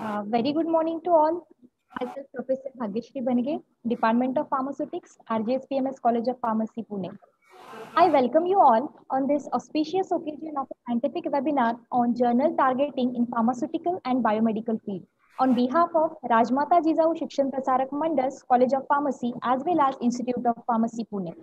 Very good morning to all. Myself, Professor Bhagyashree Bange, Department of Pharmaceutics, RJSPMS College of Pharmacy, Pune. I welcome you all on this auspicious occasion of a scientific webinar on journal targeting in pharmaceutical and biomedical field. On behalf of Rajmata Jizau Shikshan Prasarak Mandals, College of Pharmacy, as well as Institute of Pharmacy, Pune.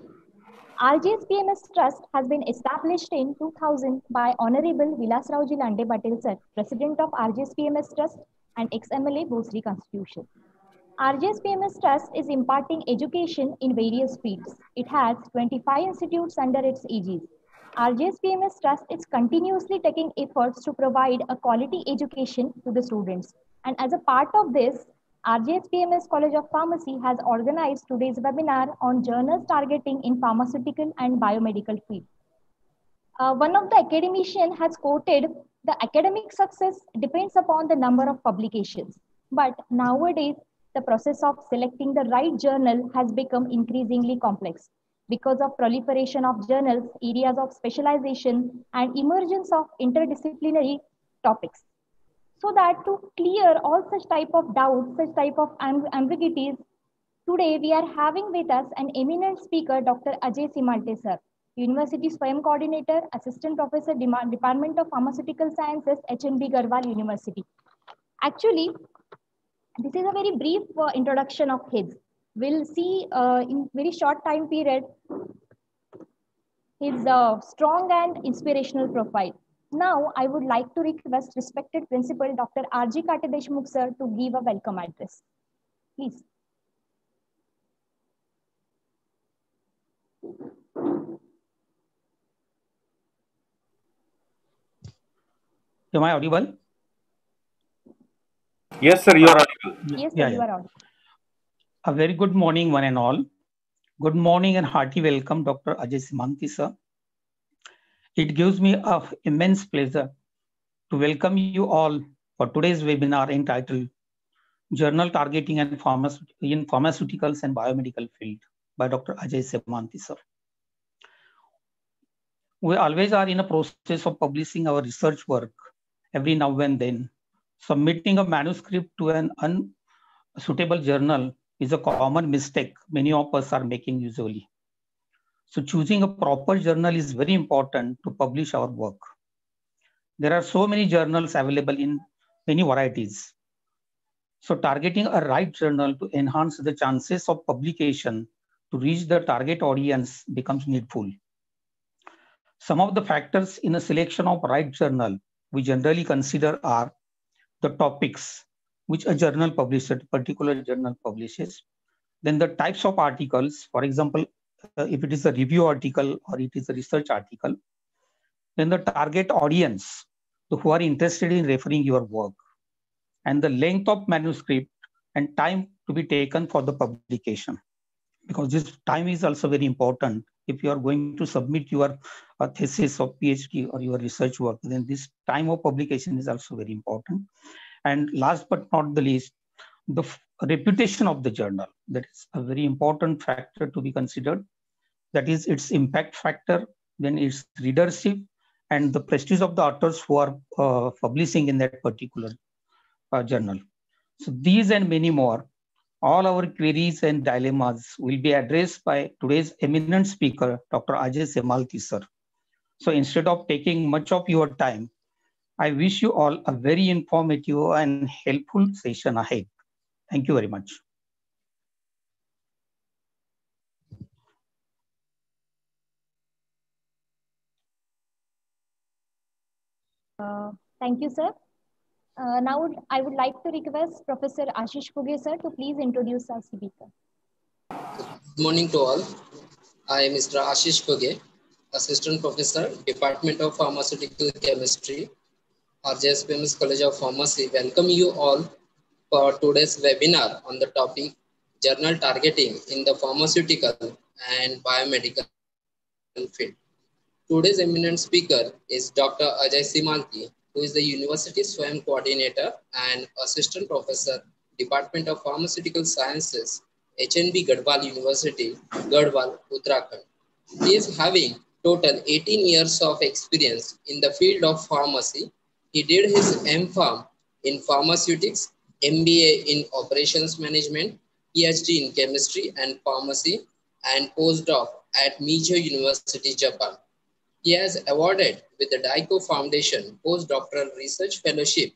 RJSPMS Trust has been established in 2000 by Honorable Vilas Rauji Lande Patel Sir, President of RJSPMS Trust and ex-MLA Bhosri Constitution. RJSPMS Trust is imparting education in various fields. It has 25 institutes under its aegis. RJSPMS Trust is continuously taking efforts to provide a quality education to the students. And as a part of this, RJSPMS College of Pharmacy has organized today's webinar on journals targeting in pharmaceutical and biomedical field. One of the academician has quoted, the academic success depends upon the number of publications. But nowadays, the process of selecting the right journal has become increasingly complex because of proliferation of journals, areas of specialization, and emergence of interdisciplinary topics. So that to clear all such type of doubts, such type of ambiguities, today we are having with us an eminent speaker, Dr. Ajay Simalte sir, University Swayam Coordinator, Assistant Professor, Department of Pharmaceutical Sciences, HNB Garhwal University. Actually, this is a very brief introduction of his. We'll see in very short time period his strong and inspirational profile. Now, I would like to request respected Principal Dr. R.G. Kate Deshmukh sir to give a welcome address. Please. Am I audible? Yes, sir, you are audible. Yes, sir, you are audible. A very good morning, one and all. Good morning and hearty welcome, Dr. Ajay Simalte sir. It gives me an immense pleasure to welcome you all for today's webinar entitled Journal Targeting and in Pharmaceuticals and Biomedical Field by Dr. Ajay Simalte sir. We always are in a process of publishing our research work every now and then. Submitting a manuscript to an unsuitable journal is a common mistake many of us are making usually. So choosing a proper journal is very important to publish our work. There are so many journals available in many varieties. So targeting a right journal to enhance the chances of publication to reach the target audience becomes needful. Some of the factors in a selection of right journal we generally consider are the topics which a journal publishes, particular journal publishes, then the types of articles, for example, if it is a review article or it is a research article, then the target audience who are interested in referring your work, and the length of manuscript and time to be taken for the publication. Because this time is also very important. If you are going to submit your thesis or PhD or your research work, then this time of publication is also very important. And last but not the least, the reputation of the journal. That is a very important factor to be considered. That is its impact factor, then its readership, and the prestige of the authors who are publishing in that particular journal. So these and many more, all our queries and dilemmas will be addressed by today's eminent speaker, Dr. Ajay Simalte sir. So instead of taking much of your time, I wish you all a very informative and helpful session ahead. Thank you very much. Thank you, sir. Now I would like to request Professor Ashish Phuge sir to please introduce our speaker. Good morning to all. I am Mr. Ashish Phuge, Assistant Professor, Department of Pharmaceutical Chemistry, RJSPMS College of Pharmacy. Welcome you all for today's webinar on the topic Journal Targeting in the Pharmaceutical and Biomedical Field. Today's eminent speaker is Dr. Ajay Simalte, who is the University Swayam Coordinator and Assistant Professor, Department of Pharmaceutical Sciences, HNB Garhwal University, Garhwal, Uttarakhand. He is having total 18 years of experience in the field of pharmacy. He did his MPharm in pharmaceutics, MBA in operations management, PhD in chemistry and pharmacy, and postdoc at Meiji University, Japan. He has awarded with the Daiko Foundation postdoctoral research fellowship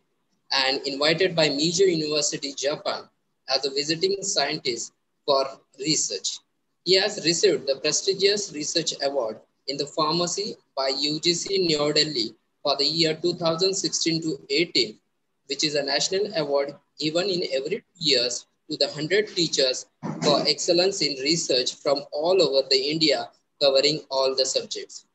and invited by Meiji University, Japan as a visiting scientist for research. He has received the prestigious research award in the pharmacy by UGC New Delhi for the year 2016 to 18, which is a national award given in every 2 years to the 100 teachers for excellence in research from all over the India, covering all the subjects.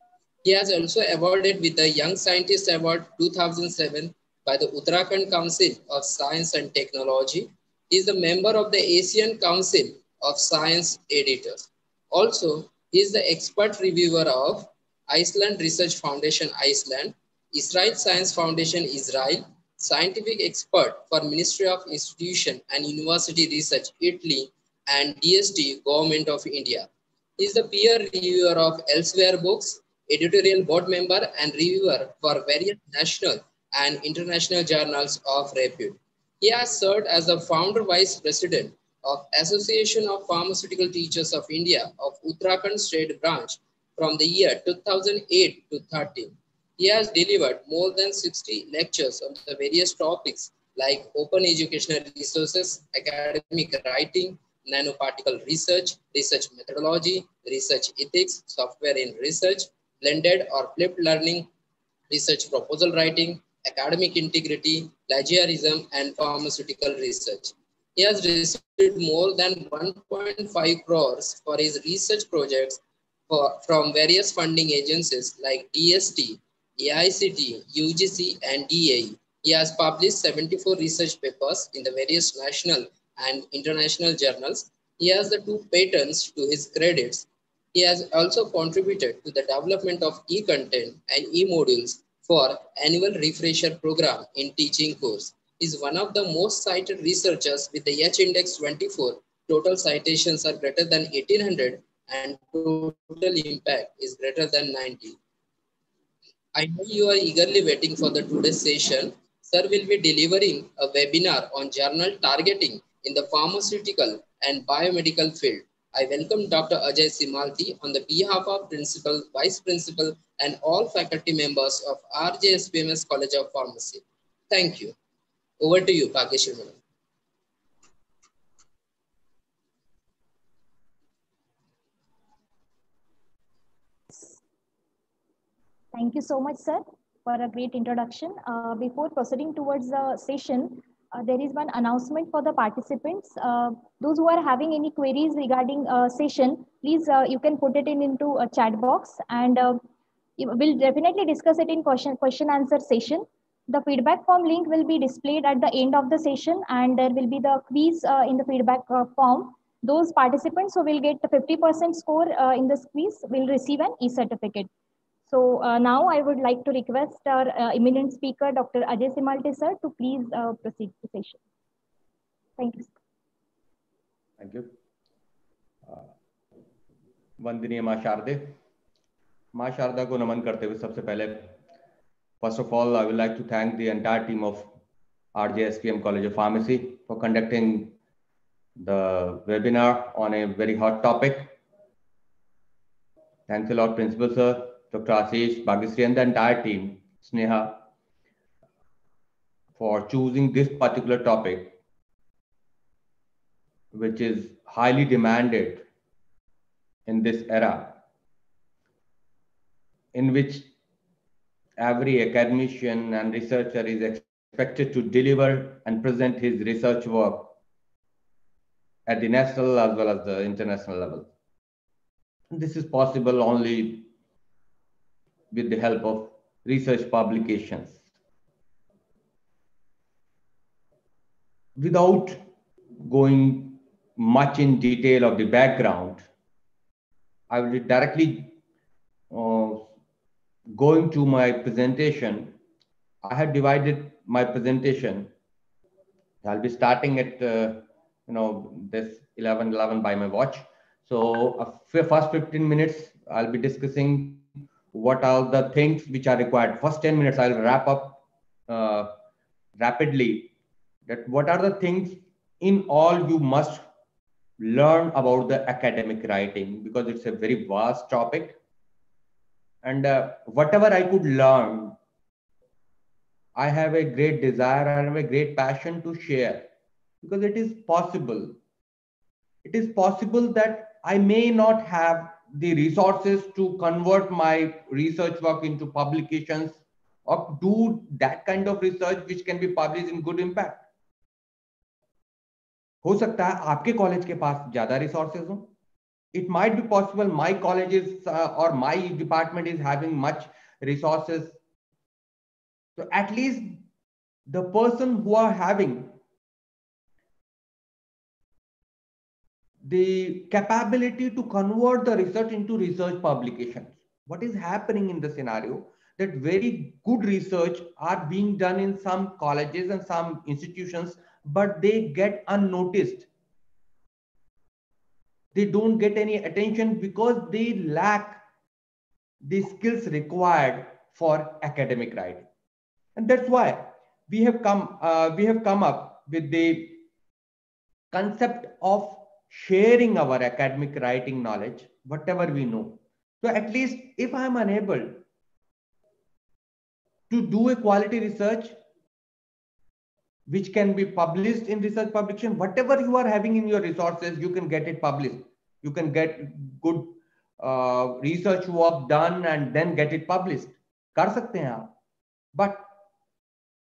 He has also awarded with the Young Scientist Award 2007 by the Uttarakhand Council of Science and Technology. He is a member of the Asian Council of Science Editors. Also, he is the expert reviewer of Iceland Research Foundation Iceland, Israel Science Foundation Israel, scientific expert for Ministry of Institution and University Research Italy, and DST Government of India. He is the peer reviewer of Elsewhere Books, editorial board member and reviewer for various national and international journals of repute. He has served as the founder vice president of Association of Pharmaceutical Teachers of India of Uttarakhand State Branch from the year 2008 to 13. He has delivered more than 60 lectures on the various topics like open educational resources, academic writing, nanoparticle research, research methodology, research ethics, software in research, blended or flipped learning, research proposal writing, academic integrity, plagiarism, and pharmaceutical research. He has received more than 1.5 crores for his research projects from various funding agencies like DST, AICT, UGC, and DAE. He has published 74 research papers in the various national and international journals. He has the 2 patents to his credits. He has also contributed to the development of e-content and e-modules for annual refresher program in teaching course. He is one of the most cited researchers with the H-index 24. Total citations are greater than 1800 and total impact is greater than 90. I know you are eagerly waiting for the today's session. Sir will be delivering a webinar on journal targeting in the pharmaceutical and biomedical field. I welcome Dr. Ajay Simalti on the behalf of Principal, Vice Principal, and all faculty members of RJSPMS College of Pharmacy. Thank you. Over to you, Bhagyashree Madam. Thank you so much, sir, for a great introduction. Before proceeding towards the session, there is one announcement for the participants. Those who are having any queries regarding session, please you can put it into a chat box, and we'll definitely discuss it in question answer session. The feedback form link will be displayed at the end of the session, and there will be the quiz in the feedback form. Those participants who will get the 50% score in this quiz will receive an e-certificate. So now I would like to request our eminent speaker, Dr. Ajay Simalti, sir, to please proceed the session. Thank you. Thank you. वंदनीय माँ शारदे, माँ शारदा को नमन करते हुए सबसे पहले, first of all, I would like to thank the entire team of RJSPM College of Pharmacy for conducting the webinar on a very hot topic. Thanks a lot, Principal Sir, Dr. Ashish, Bhagyashree, and the entire team, Sneha, for choosing this particular topic, which is highly demanded in this era, in which every academician and researcher is expected to deliver and present his research work at the national as well as the international level. This is possible only with the help of research publications. Without going much in detail of the background, I will be directly going to my presentation. I have divided my presentation. I'll be starting at this 11:11 by my watch. So first 15 minutes, I'll be discussing what are the things which are required. First 10 minutes, I'll wrap up rapidly that what are the things in all you must learn about the academic writing, because it's a very vast topic. And whatever I could learn, I have a great desire, I have a great passion to share, because it is possible. It is possible that I may not have the resources to convert my research work into publications or do that kind of research which can be published in good impact. हो सकता है आपके college के पास ज्यादा resources हो. It might be possible my college is or my department is having much resources. So at least the person who are having the capability to convert the research into research publications. What is happening in the scenario that very good research are being done in some colleges and some institutions, but they get unnoticed. They don't get any attention because they lack the skills required for academic writing. And that's why we have come up with the concept of sharing our academic writing knowledge, whatever we know. So at least if I am unable to do a quality research which can be published in research publication, whatever you are having in your resources, you can get it published. You can get good research work done and then get it published. कर सकते हैं आप. But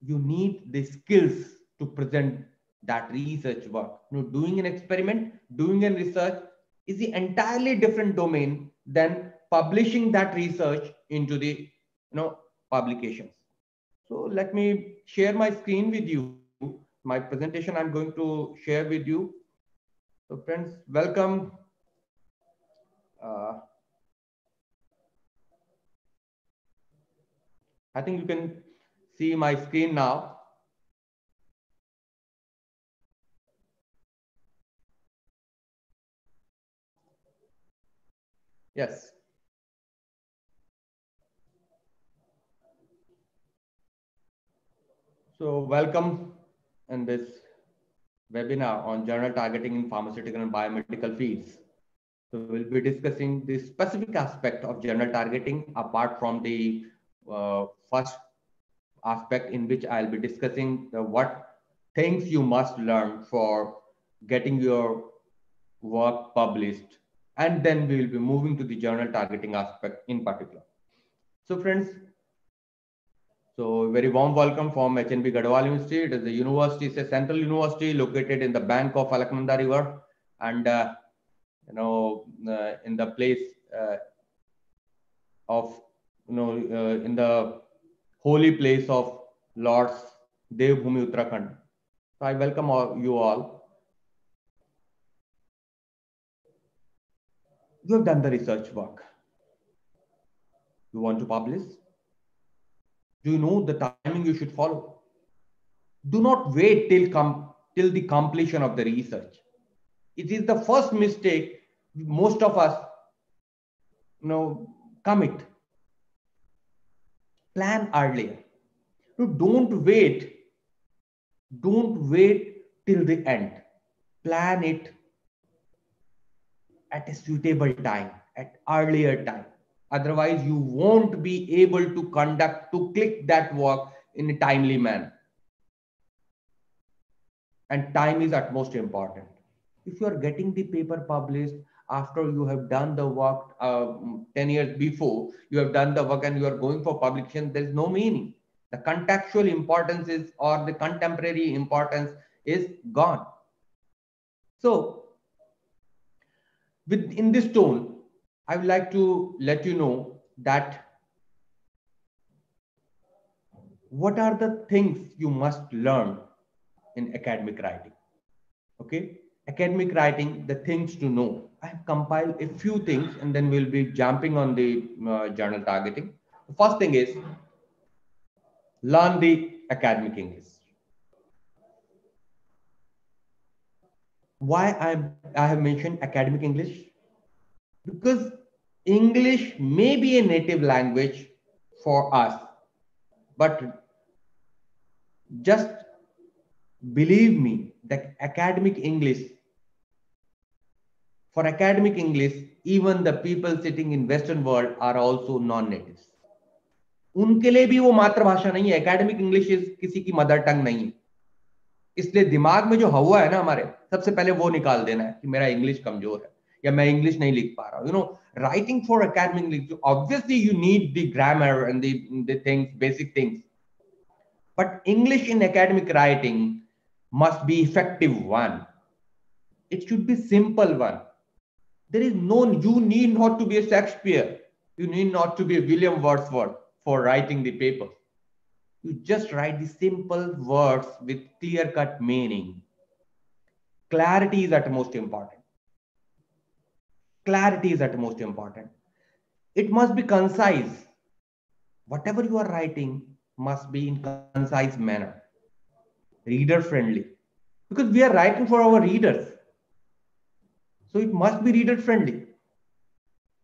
you need the skills to present that research work. Doing an experiment, doing a research is the entirely different domain than publishing that research into the publications. So let me share my screen with you. My presentation I'm going to share with you. So friends, welcome. I think you can see my screen now. Yes. So welcome in this webinar on journal targeting in pharmaceutical and biomedical fields. So we'll be discussing the specific aspect of journal targeting apart from the first aspect in which I'll be discussing what things you must learn for getting your work published. And then we will be moving to the journal targeting aspect in particular. So friends, so very warm welcome from HNB Gadwal University. It is a university, it's a central university located in the bank of Alaknanda River, and in the place of in the holy place of Lord's Devbhoomi Uttarakhand. So I welcome you all. You have done the research work. You want to publish? Do you know the timing you should follow? Do not wait till the completion of the research. It is the first mistake most of us commit. Plan earlier. Don't wait till the end. Plan it at a suitable time, at earlier time. Otherwise, you won't be able to click that work in a timely manner. And time is utmost important. If you are getting the paper published after you have done the work 10 years before, you have done the work and you are going for publication, there is no meaning. The contextual importance is, or the contemporary importance is gone. So in this tone, I would like to let you know that what are the things you must learn in academic writing. Okay, academic writing, the things to know. I have compiled a few things and then we'll be jumping on the journal targeting. The first thing is learn the academic English. Why I have mentioned academic English? Because English may be a native language for us, but just believe me, that academic English, for academic English, even the people sitting in Western world are also non-natives. उनके लिए भी वो मातृभाषा नहीं है. Academic English किसी की mother tongue नहीं है. इसलिए दिमाग में जो हवा है ना हमारे, सबसे पहले वो निकाल देना है कि मेरा इंग्लिश कमजोर है या मैं इंग्लिश नहीं लिख पा रहा हूं. Writing for academic English, obviously you need the grammar and the things, basic things, but English in academic writing must be effective one. It should be simple one. There is no, you need not to be a Shakespeare. You need not to be a William Wordsworth for writing the paper. You just write the simple words with clear-cut meaning. Clarity is at most important. Clarity is at most important. It must be concise. Whatever you are writing must be in concise manner. Reader friendly, because we are writing for our readers, so it must be reader friendly.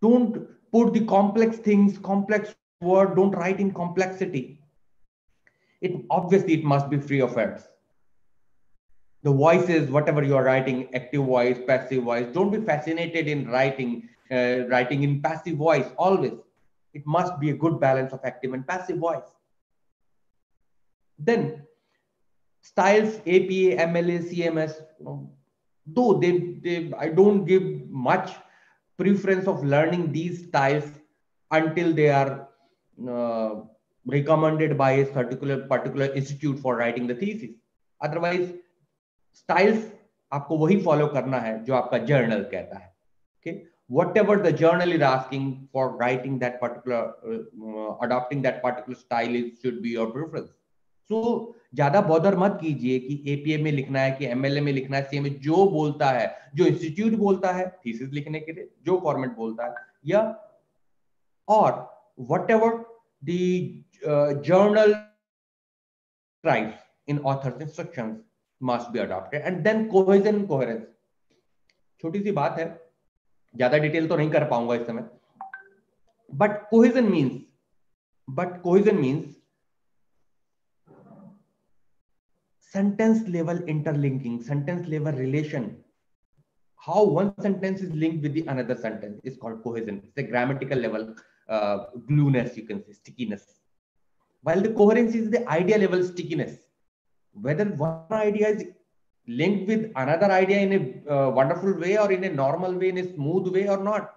Don't put the complex things, complex word, don't write in complexity. Obviously it must be free of errors. The voices, whatever you are writing, active voice, passive voice, don't be fascinated in writing in passive voice always. It must be a good balance of active and passive voice. Then styles, APA, MLA, CMS, though I don't give much preference of learning these styles until they are recommended by a particular institute for writing the thesis. Otherwise, styles आपको वही follow करना है जो आपका journal कहता है. Okay, whatever the journal is asking for writing that particular, adopting that particular style, it should be your preference. So ज्यादा bother मत कीजिए कि एपीए में लिखना है कि एमएलए में लिखना है, सीएमए जो बोलता है, जो इंस्टीट्यूट बोलता है थीसिस लिखने के लिए, जो फॉर्मेट बोलता है, या और whatever the journal tribes in authors instructions must be adopted. And then cohesion and coherence. छोटी सी बात है, ज्यादा डिटेल तो नहीं कर पाऊंगा इस समय, but cohesion means sentence level interlinking, sentence level relation. How one sentence is linked with the another sentence is called cohesion. It's a grammatical level glueness, you can say, stickiness. While the coherence is the idea level stickiness. Whether one idea is linked with another idea in a wonderful way or in a normal way, in a smooth way or not.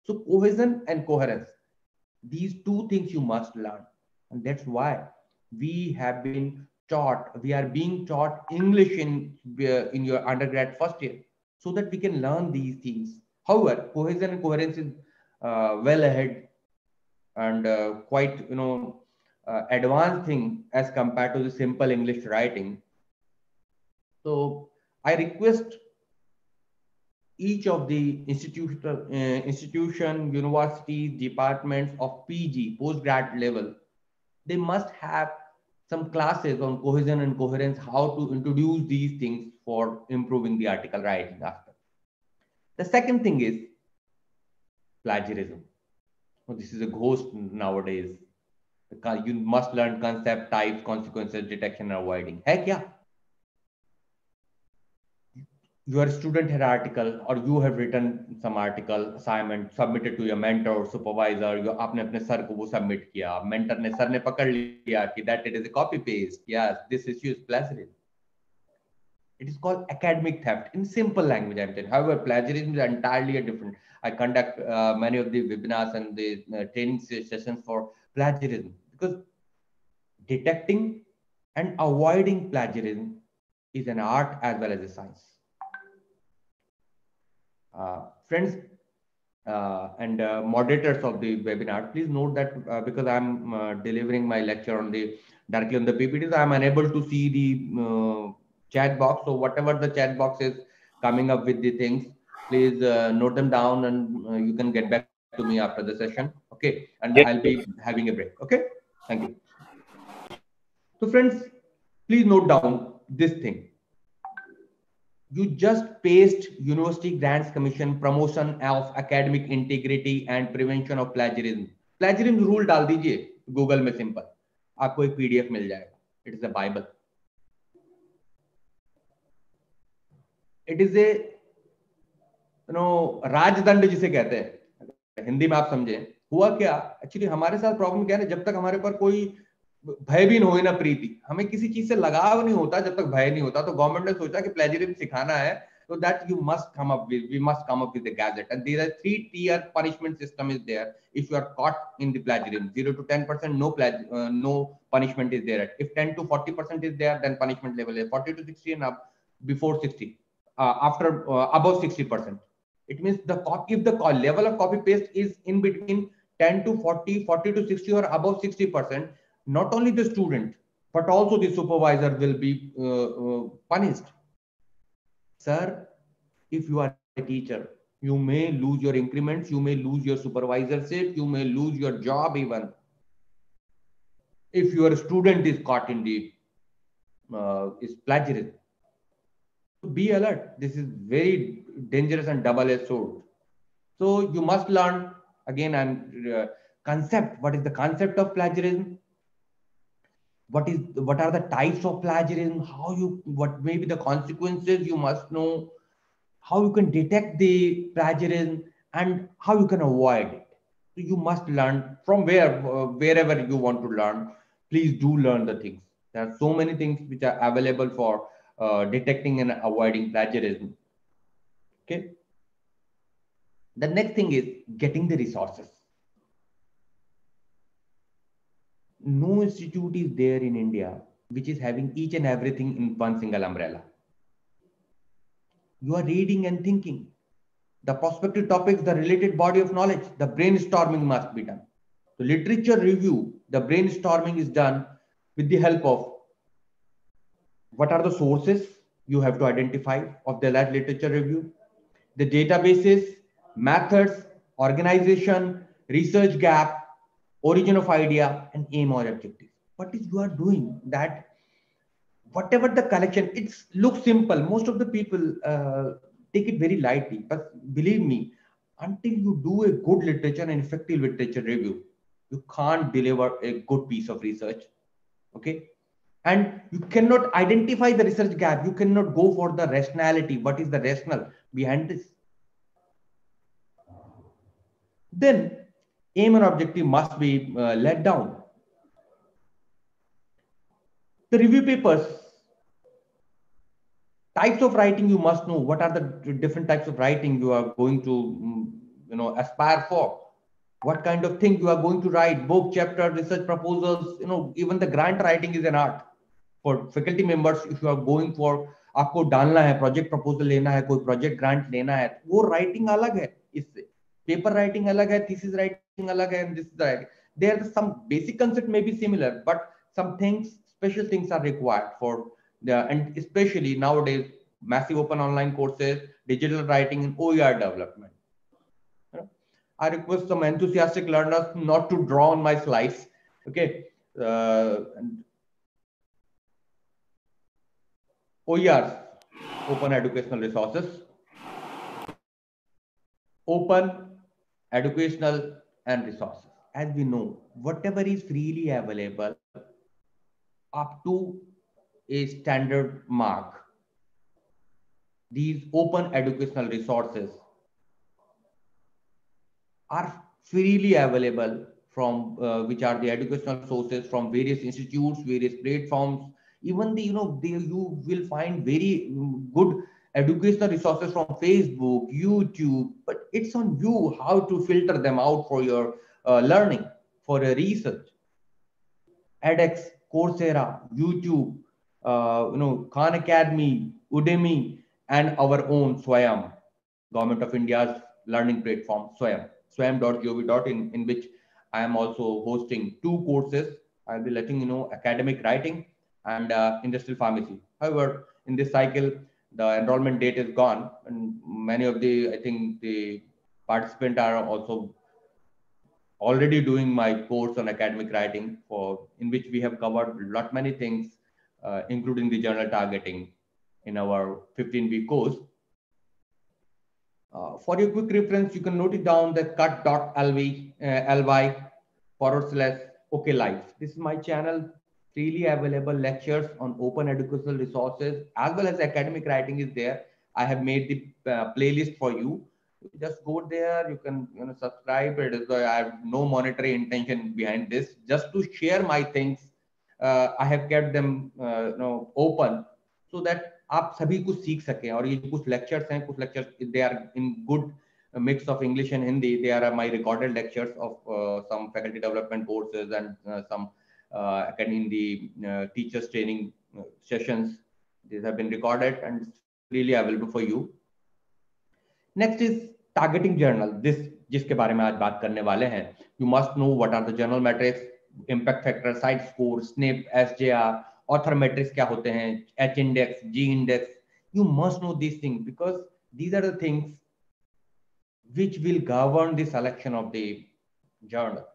So cohesion and coherence, these two things you must learn. And that's why we are being taught English in your undergrad first year, so that we can learn these things. However, cohesion and coherence is well ahead and quite advanced thing as compared to the simple English writing. So I request each of the institution, universities, departments of PG, postgrad level, they must have some classes on cohesion and coherence, how to introduce these things for improving the article writing aspect. The second thing is plagiarism. This is a ghost nowadays. You must learn concept, types, consequences, detection, and avoiding. Hai kya? Your student had article, or you have written some article, assignment, submitted to your mentor, supervisor, आपने अपने sir को वो submit किया, mentor ने sir ने पकड़ लिया कि that it is a copy paste. Yes, this issue is plagiarism. It is called academic theft in simple language, I'm telling. However, plagiarism is entirely a different. I conduct many of the webinars and the training sessions for plagiarism, because detecting and avoiding plagiarism is an art as well as a science. Friends and moderators of the webinar, please note that because I'm delivering my lecture directly on the PPTs, I'm unable to see the chat box. So whatever the chat box is coming up with the things, please note them down, and you can get back to me after the session. Okay, and yes, I'll be having a break. Okay, thank you. So friends, please note down this thing. You just paste University Grants Commission promotion of academic integrity and prevention of plagiarism. Plagiarism rule डाल दीजिए Google में, simple, आपको एक PDF मिल जाएगा. It is a Bible. it is a राजदंड जिसे कहते हैं, हिंदी में आप समझे। हुआ क्या एक्चुअली हमारे साथ प्रॉब्लम क्या है ना, जब तक हमारे पर कोई भय भी नहीं हो ना प्रीति, हमें किसी चीज से लगाव नहीं होता, जब तक भय नहीं होता, तो गवर्नमेंट ने सोचा कि प्लेजरिज्म सिखाना है, so that we must come up with a gadget, and there are 3-tier punishment system is there. If you are caught in the plagiarism, 0 to 10% no punishment is there. If 10 to 40% is there, then punishment level is 40 to 60 and up. Before 60, after above 60%, it means if the level of copy paste is in between 10 to 40, 40 to 60 or above 60%, not only the student but also the supervisor will be punished. Sir, if you are a teacher, you may lose your increments, you may lose your supervisorship, you may lose your job even. If your student is caught in the is plagiarism. Be alert. This is very dangerous and double-edged sword. So you must learn again and concept. What is the concept of plagiarism? What are the types of plagiarism? What may be the consequences? You must know how you can detect the plagiarism and how you can avoid it. So you must learn from wherever you want to learn. Please do learn the things. There are so many things which are available for detecting and avoiding plagiarism. Okay. The next thing is getting the resources. No institute is there in India which is having each and everything in one single umbrella. You are reading and thinking. The prospective topics, the related body of knowledge, the brainstorming must be done. The literature review, the brainstorming is done with the help of what are the sources you have to identify of that literature review, the databases, methods, organization, research gap, origin of idea, and aim or objective. What is you are doing that? Whatever the collection, it looks simple. Most of the people take it very lightly, but believe me, until you do a good literature and effective literature review, you can't deliver a good piece of research. Okay. And you cannot identify the research gap. You cannot go for the rationality. What is the rationale behind this? Then aim and objective must be let down. The review papers, types of writing, you must know what are the different types of writing you are going to aspire for. What kind of thing you are going to write, book, chapter, research proposals, even the grant writing is an art. For faculty members, if you are going for आपको डालना है, project proposal लेना है, कोई project grant लेना है, वो writing अलग है, इससे paper writing अलग है, thesis writing अलग है, and this is the, there are some basic concept may be similar, but some things, special things are required for and especially nowadays massive open online courses, digital writing, and OER development. I request some enthusiastic learners not to draw on my slides. Okay. OERs, open educational resources, open educational and resources. As we know, whatever is freely available up to a standard mark, these open educational resources are freely available from which are the educational sources from various institutes, various platforms. Even you will find very good educational resources from Facebook, YouTube, but it's on you how to filter them out for your learning, for your research. edX, Coursera, YouTube, Khan Academy, Udemy, and our own Swayam, Government of India's learning platform, swayam.gov.in, in which I am also hosting 2 courses. I'll be letting you know academic writing and industrial pharmacy. However, in this cycle, the enrollment date is gone, and many of I think the participants are also already doing my course on academic writing, in which we have covered many things, including the journal targeting in our 15-week course. For your quick reference, you can note it down that cut.ly/OKLive. This is my channel, freely available lectures on open educational resources as well as academic writing is there. I have made the playlist for you. Just go there. You can subscribe. It is I have no monetary intention behind this. Just to share my things, I have kept them open so that आप सभी कुछ सीख सकें. और ये कुछ lectures हैं, कुछ lectures they are in good mix of English and Hindi. They are my recorded lectures of some faculty development courses and some in the teachers training sessions. These have been recorded and really available for you. Next is targeting journal. This जिसके बारे में आज बात करने वाले हैं. You must know what are the journal metrics, impact factor, site score, SNP, SJR, author metrics क्या होते हैं, H index, G index. You must know these things because these are the things which will govern the selection of the journal.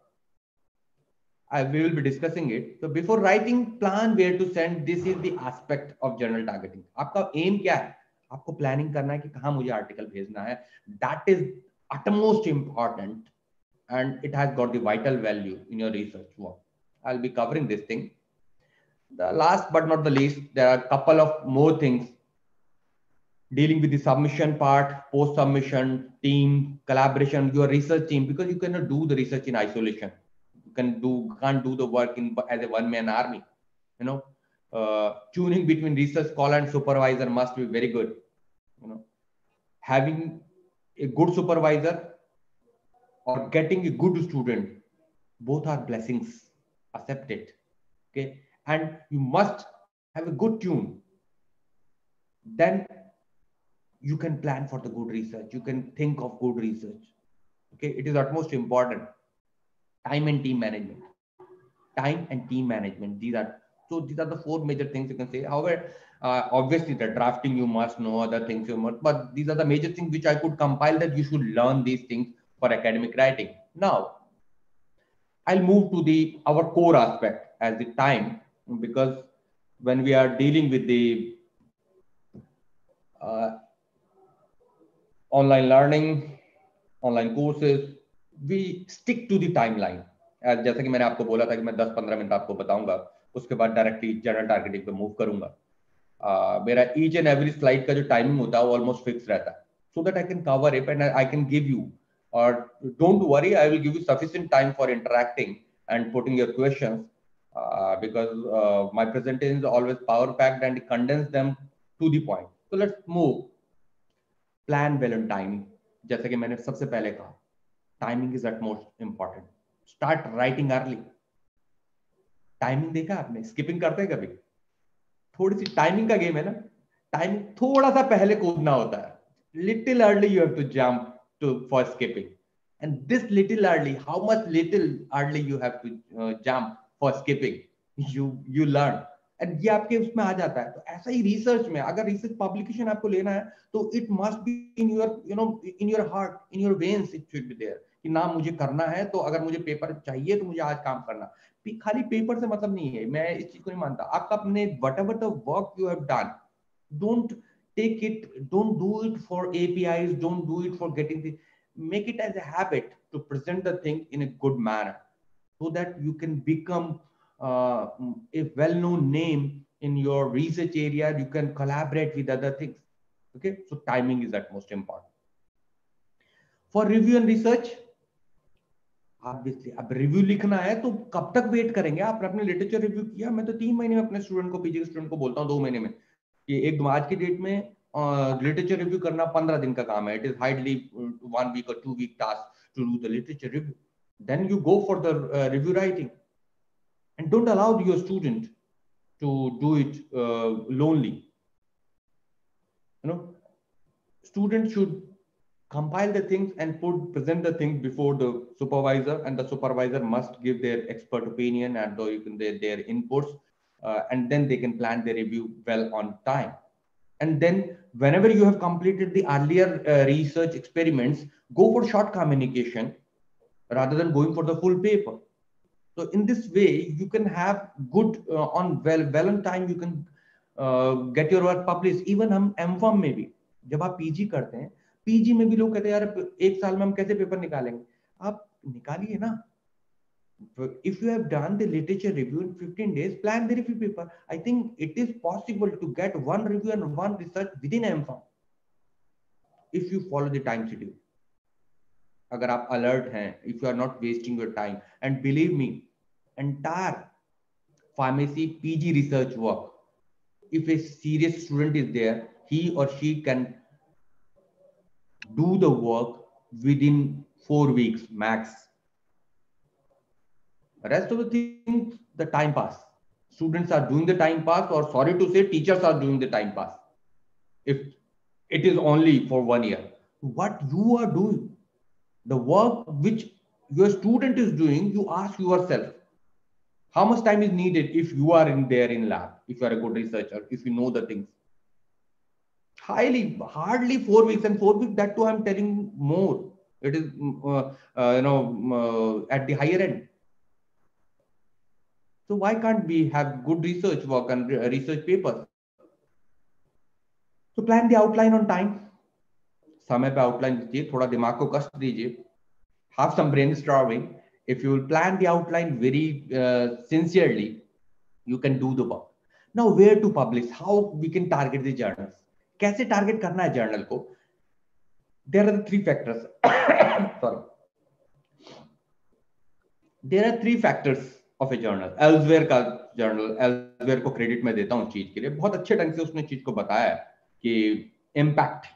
We will be discussing it. So before writing plan where to send, this is the aspect of journal targeting. आपका aim क्या है? आपको planning करना है कि कहाँ मुझे article भेजना है. That is utmost important and it has got the vital value in your research work. I'll be covering this thing. The last but not the least, there are a couple of more things dealing with the submission part, post submission, team, collaboration, your research team, because you cannot do the research in isolation. You can't do the work as a one-man army. Tuning between research scholar and supervisor must be very good. Having a good supervisor or getting a good student, both are blessings. Accept it. Okay, and you must have a good tune. Then you can plan for the good research. You can think of good research. Okay, it is utmost important. Time and team management. Time and team management. These are the four major things you can say. However, obviously the drafting you must know, other things you must, but these are the major things which I could compile that you should learn these things for academic writing. Now, I'll move to our core aspect as the time, because when we are dealing with the online learning, online courses, we stick to the timeline. जैसा कि मैंने आपको बोला था कि मैं 10-15 minute आपको बताऊंगा, उसके बाद डायरेक्टली जनरल टारगेटिंग पे मूव करूंगा. मेरा each and every slide का जो टाइमिंग होता है वो ऑलमोस्ट फिक्स रहता है, so that I can cover it and I can give you, or don't worry, I will give you sufficient time for interacting and putting your questions, because my presentation is always power packed and condense them to the point. So let's move. Plan well on timing. जैसा कि मैंने सबसे पहले कहा, timing is utmost important. Start writing early. Timing देखा आपने, skipping करते हैं कभी? थोड़ी सी टाइमिंग का गेम है ना. टाइमिंग थोड़ा सा पहले कूदना होता है. Little early you have to jump for skipping, and this little early, how much little early you have to jump for skipping, you learn, and ये आपके उसमें आ जाता है. तो ऐसा ही रिसर्च में, अगर रिसर्च पब्लिकेशन आपको लेना है तो it must be in your in your heart, in your veins, it should be there कि ना मुझे करना है, तो अगर मुझे पेपर चाहिए तो मुझे आज काम करना. खाली पेपर से मतलब नहीं है, मैं इस चीज को नहीं मानता. आपका अपने whatever the work you have done, don't take it, don't do it for APIs, don't do it for getting the, make it as a habit to present the thing in a good manner so that you can become a well-known name in your research area. You can collaborate with other things. Okay, so timing is at most important. For review and research, obviously अब review लिखना है तो कब तक wait करेंगे? आपने अपने literature review किया, मैं तो 3 महीने में अपने स्टूडेंट को, पीजी के स्टूडेंट को बोलता हूँ 2 महीने में. ये आज की डेट में लिटरेचर रिव्यू करना 15 दिन का काम है. It is hardly 1 week or 2 week task to do the literature review. Then you go for the review writing, and don't allow your student to do it lonely. Students should compile the things and present the things before the supervisor, and the supervisor must give their expert opinion and their inputs, and then they can plan the review well on time. And then whenever you have completed the earlier research experiments, go for short communication rather than going for the full paper. So in this way, you can have good well on time, you can get your work published. Even हम M.Pharm में भी, जब आप PG करते हैं, PG में भी लोग कहते हैं यार 1 साल में हम कैसे पेपर निकालेंगे? आप निकालिए ना. If you have done the literature review in 15 days, plan the review paper. I think it is possible to get 1 review and 1 research within M.Pharm. if you follow the time schedule. अगर आप alert हैं, if you are not wasting your time, and believe me, entire pharmacy PG research work, if a serious student is there, he or she can do the work within 4 weeks max. The rest of the things, the time pass. Students are doing the time pass, or sorry to say, teachers are doing the time pass. If it is only for 1 year, what you are doing, the work which your student is doing, you ask yourself, how much time is needed if you are in there in lab, if you are a good researcher, if you know the things. Hardly 4 weeks, and 4 weeks, that too I'm telling more. It is, at the higher end. So why can't we have good research work and research papers? So plan the outline on time. समय पे outline दीजिए, थोड़ा दिमाग को कष्ट दीजिए. Have some brainstorming. If you will plan the outline very sincerely, you can do the work. Now, where to publish? How we can target the journals? कैसे target करना है journal को? There are 3 factors. Sorry. There are 3 factors of a journal. Elsewhere का journal, Elsewhere को credit मैं देता हूँ चीज के लिए. बहुत अच्छे ढंग से उसने चीज को बताया है कि impact.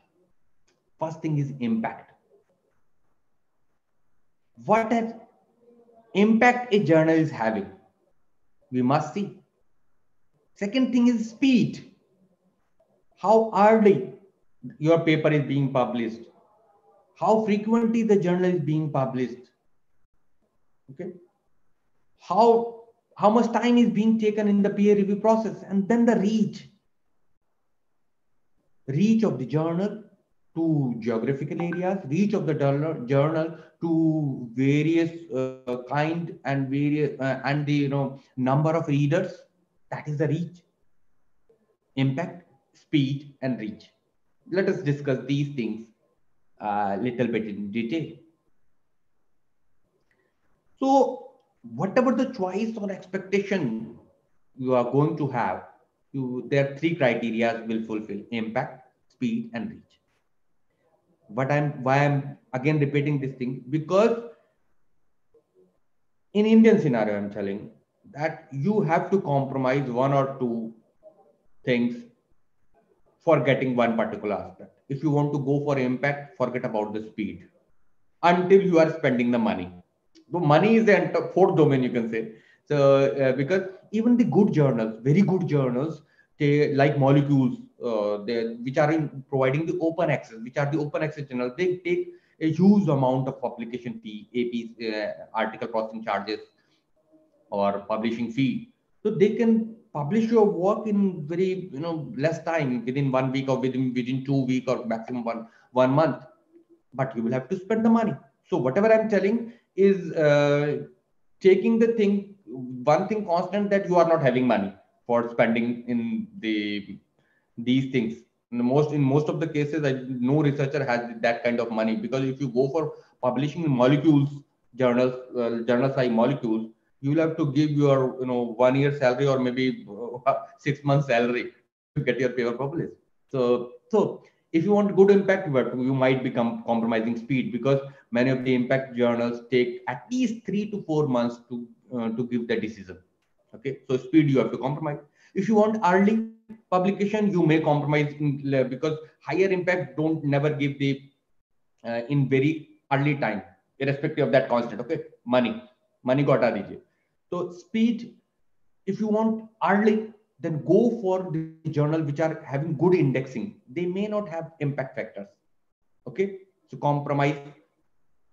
First thing is impact. What an impact a journal is having, we must see. Second thing is speed. How early your paper is being published. How frequently the journal is being published. Okay. How much time is being taken in the peer review process, and then the reach of the journal to geographical areas, reach of the journal to various kind and various and the number of readers. That is the reach, impact, speed, and reach. Let us discuss these things a little bit in detail. So whatever the choice or expectation you are going to have, there are 3 criteria will fulfill: impact, speed, and reach. Why I'm again repeating this thing, because in Indian scenario, I'm telling that you have to compromise 1 or 2 things for getting one particular aspect. If you want to go for impact, forget about the speed until you are spending the money. So money is the 4th domain, you can say. So because even the good journals, very good journals, they like molecules, which are providing the open access, which are the open access journals, they take a huge amount of publication fee, APs, article processing charges, or publishing fee. So they can publish your work in very less time, within 1 week, or within 2 weeks, or maximum one month. But you will have to spend the money. So whatever I'm telling is taking the thing, one thing constant, that you are not having money for spending in these things. In most of the cases, no researcher has that kind of money, because if you go for publishing in molecules journals, journals like molecules, you will have to give your 1 year salary, or maybe 6 months salary to get your paper published. So if you want good impact, you might become compromising speed, because many of the impact journals take at least 3 to 4 months to give the decision. Okay, so speed you have to compromise. If you want early publication, you may compromise because higher impact don't never give the in very early time, irrespective of that constant. Okay, money ko hata dijiye. So speed, if you want early, then go for the journal which are having good indexing. They may not have impact factors. Okay, so compromise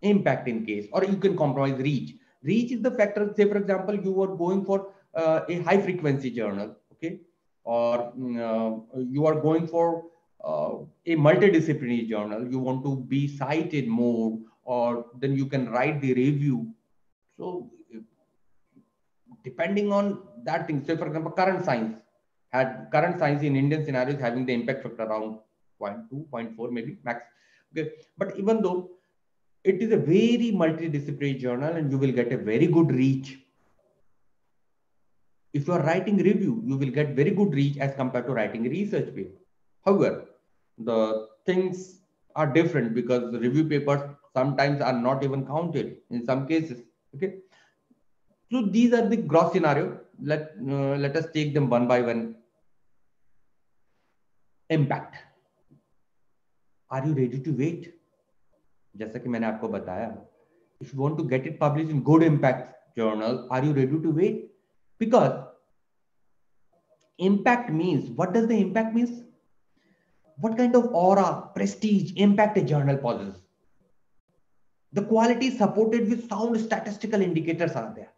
impact in case, or you can compromise reach. Reach is the factor. Say for example, you are going for a high frequency journal, okay, or you are going for a multidisciplinary journal. You want to be cited more, or then you can write the review. So depending on that thing, say for example, current science in Indian scenarios having the impact factor around 0.2, 0.4 maybe max. Okay, but even though it is a very multidisciplinary journal, and you will get a very good reach. If you are writing review, you will get very good reach as compared to writing a research paper. However, the things are different because the review papers sometimes are not even counted in some cases. Okay. So these are the gross scenario. Let us take them one by one. Impact. Are you ready to wait? जैसा कि मैंने आपको बताया, if you want to get it published in good impact journal, are you ready to wait? Because impact means, what does the impact means? What kind of aura, prestige, impact a journal possesses? The quality is supported with sound statistical indicators are there.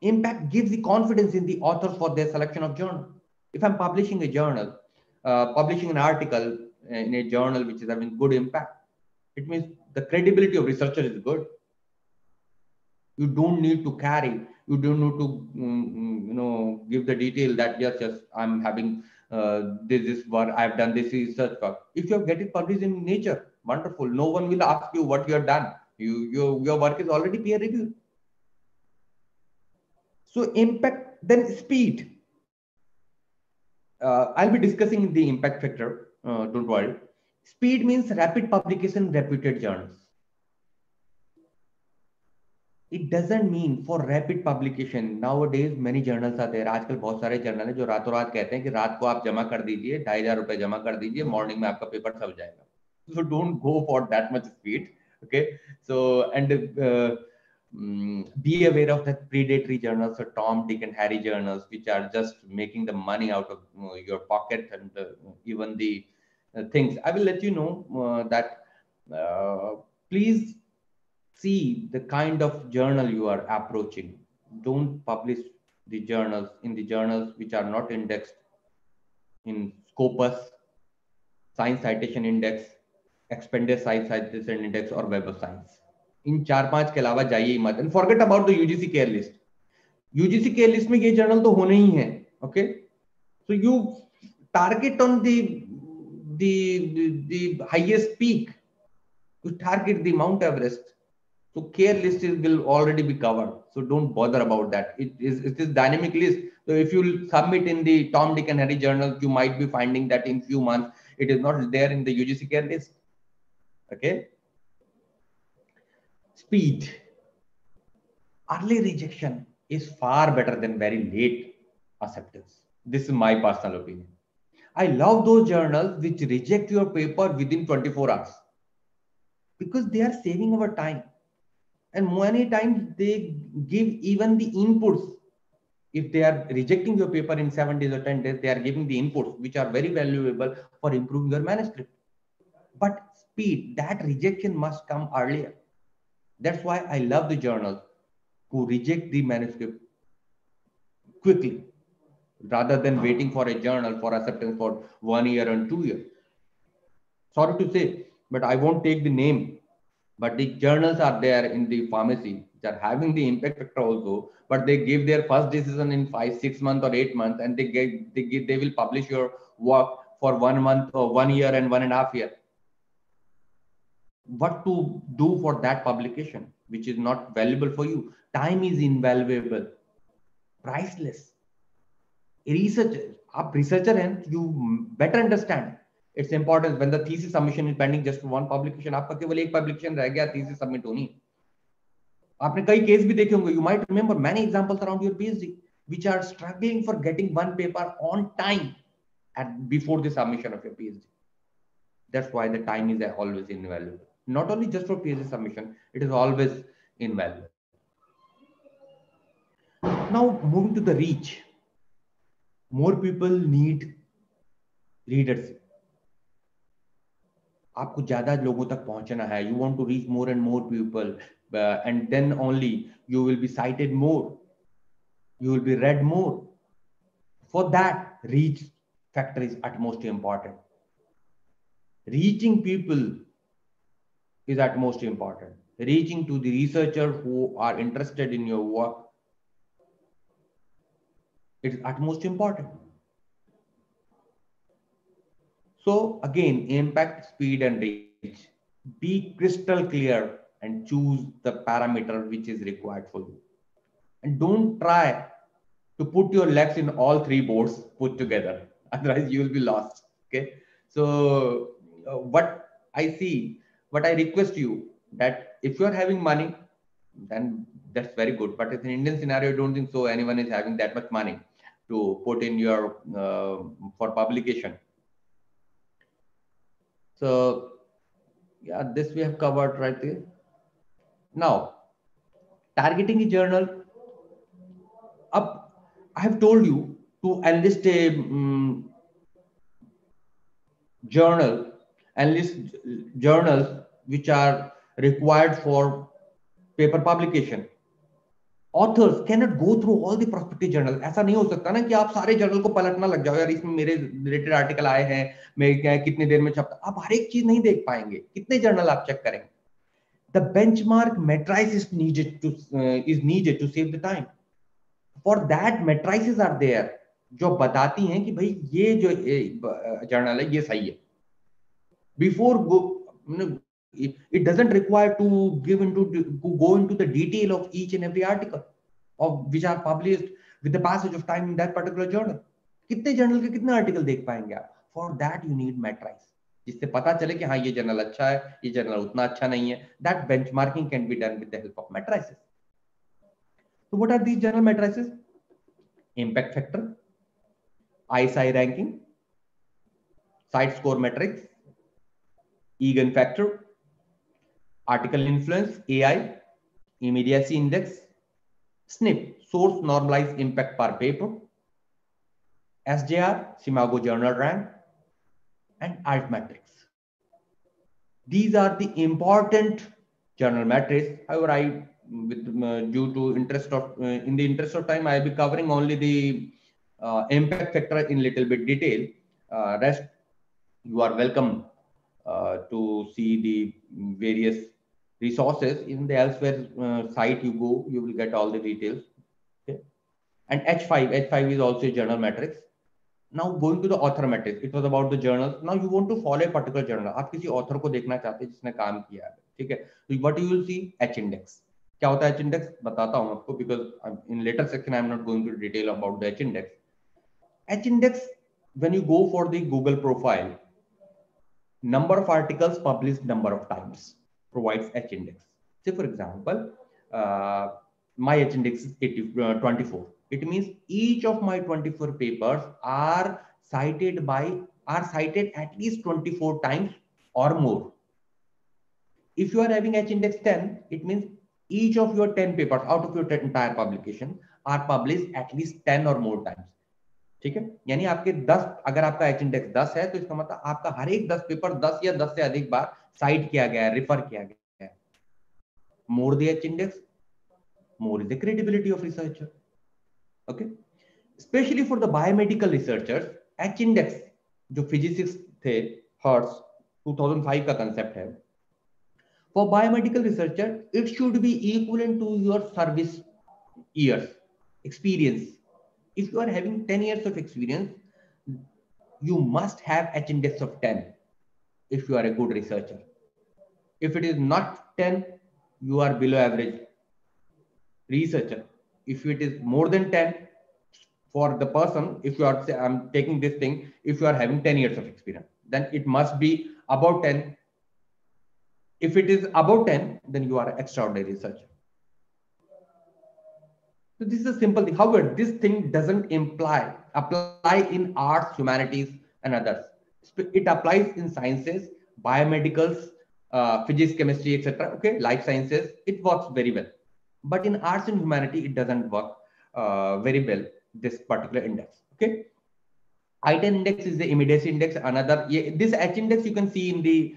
Impact gives the confidence in the authors for their selection of journal. If I'm publishing a journal, publishing an article in a journal which is having good impact, it means the credibility of researcher is good. You don't need to carry, you don't need to give the detail that yes, I'm having this is what I've done, this research work. If you get it published in Nature, wonderful. No one will ask you what you have done. Your work is already peer reviewed. So impact, then speed. I'll be discussing the impact factor. Don't worry. Speed means rapid publication, reputed journals. It doesn't mean for rapid publication. Nowadays, many journals are there. आजकल बहुत सारे journal हैं जो रातों रात कहते हैं कि रात को आप जमा कर दीजिए, 2,500 रुपए जमा कर दीजिए, मॉर्निंग में आपका पेपर छप जाएगा. So don't go for that much speed. Okay. So and be aware of that predatory journals, so Tom, Dick, and Harry journals, which are just making the money out of your pocket and even the things. I will let you know that please see the kind of journal you are approaching. Don't publish the journals in the journals which are not indexed in Scopus, Science Citation Index, Expanded Science Citation Index, or Web of Science. इन 4-5 के अलावा जाइए मत. And forget about the UGC care list. UGC care list में ये journal तो होने ही हैं. Okay, so you target on the highest peak. You target the Mount Everest. So care list will already be covered. So don't bother about that. It is dynamic list. So if you submit in the Tom, Dick, and Harry journal, you might be finding that in few months it is not there in the UGC care list. Okay. Speed. Early rejection is far better than very late acceptance. This is my personal opinion. I love those journals which reject your paper within 24 hours because they are saving our time. And many times they give even the inputs. If they are rejecting your paper in 7 days or 10 days, they are giving the inputs, which are very valuable for improving your manuscript. But speed, that rejection must come earlier. That's why I love the journals who reject the manuscript quickly, rather than waiting for a journal for acceptance for 1 year and 2 years. Sorry to say, but I won't take the name. But the journals are there in the pharmacy, which are having the impact factor also, but they give their first decision in 5, 6 months or 8 months, and they will publish your work for 1 month or 1 year and 1.5 years. What to do for that publication, which is not valuable for you? Time is invaluable, priceless. Researcher, आप researcher हैं, you better understand its importance. When the thesis submission is pending just for one publication, आपका केवल एक publication रह गया, thesis submit होनी. आपने कई case भी देखे होंगे. You might remember many examples around your PhD, which are struggling for getting one paper on time before the submission of your PhD. That's why the time is always invaluable. Not only just for PhD submission, it is always invaluable. Now moving to the reach. More people need readership. आपको ज्यादा लोगों तक पहुंचना है. You want to reach more and more people, and then only you will be cited more. You will be read more. For that, reach factor is utmost important. Reaching people is utmost important. Reaching to the researchers who are interested in your work is utmost important. So again, impact, speed, and reach. Be crystal clear and choose the parameter which is required for you. And don't try to put your legs in all 3 boats put together. Otherwise, you will be lost. Okay. So what I see. But I request you that if you are having money, then that's very good. But in an Indian scenario, I don't think so anyone is having that much money to put in your for publication. So yeah, this we have covered right there. Now, targeting a journal. Up, I have told you to enlist a journal, enlist journals which are required for paper publication. Authors cannot go through all the prospective journal. ऐसा नहीं हो सकता ना कि आप सारे journal को पलटना लग जाओ, यार इसमें मेरे रिलेटेड आर्टिकल आए हैं, मैं क्या कितने देर में छपता, आप हर एक चीज नहीं देख पाएंगे. कितने जर्नल आप चेक करेंगे? The benchmark matrice is needed to save the time. For that matrices are there जो बताती हैं कि भाई ये जो जर्नल है ये सही है. Before it doesn't require to go into the detail of each and every article of which are published with the passage of time in that particular journal. कितने जर्नल के कितने आर्टिकल देख पाएंगे आप? For that you need matrice, जिससे पता चले कि हाँ ये जर्नल अच्छा है, ये जर्नल उतना अच्छा नहीं है. That benchmarking can be done with the help of matrices. So what are these journal matrices? Impact factor, ISI ranking, site score matrix, Egan factor, article influence, AI, immediacy index, SNP, source normalized impact per paper, SJR, Simago journal rank, and alt matrix. These are the important journal metrics. However, due to in the interest of time, I'll be covering only the impact factor in little bit detail. Rest, you are welcome to see the various resources in the elsewhere site you go, you will get all the details. Okay. And H5 is also a journal matrix. Now going to the author matrix, it was about the journals. Now you want to follow a particular journal. आप किसी author को देखना चाहते हैं जिसने काम किया है, ठीक है? So what you will see, H index. क्या होता है H index? बताता हूँ आपको, because in later section I'm not going to detail about the H index. H index, when you go for the Google profile, number of articles published number of times provides H index. Say for example, my H index is 24. It means each of my 24 papers are cited at least 24 times or more. If you are having H index 10, it means each of your 10 papers out of your entire publication are published at least 10 or more times. ठीक है, यानी आपके 10, अगर आपका H index 10 है तो इसका मतलब आपका हर एक 10 पेपर 10 या 10 से अधिक बार साइट किया गया है, रिफर किया गया है. More the H index, more is the credibility of researcher. Okay, especially for the biomedical researchers, H index जो physicists थे, Hertz 2005 का concept है. For biomedical researcher, it should be equivalent to your service years experience. If you are having 10 years of experience, you must have H index of 10 if you are a good researcher. If it is not 10, you are below average researcher. If it is more than 10, for the person, if you are, say, I'm taking this thing, if you are having 10 years of experience, then it must be about 10. If it is above 10, then you are an extraordinary researcher. So this is a simple thing. However, this thing doesn't apply in arts, humanities, and others. It applies in sciences, biomedicals, physics, chemistry, etc. Okay, life sciences, it works very well. But in arts and humanity, it doesn't work very well, this particular index. Okay, I-10 index is the immediacy index. This H index you can see in the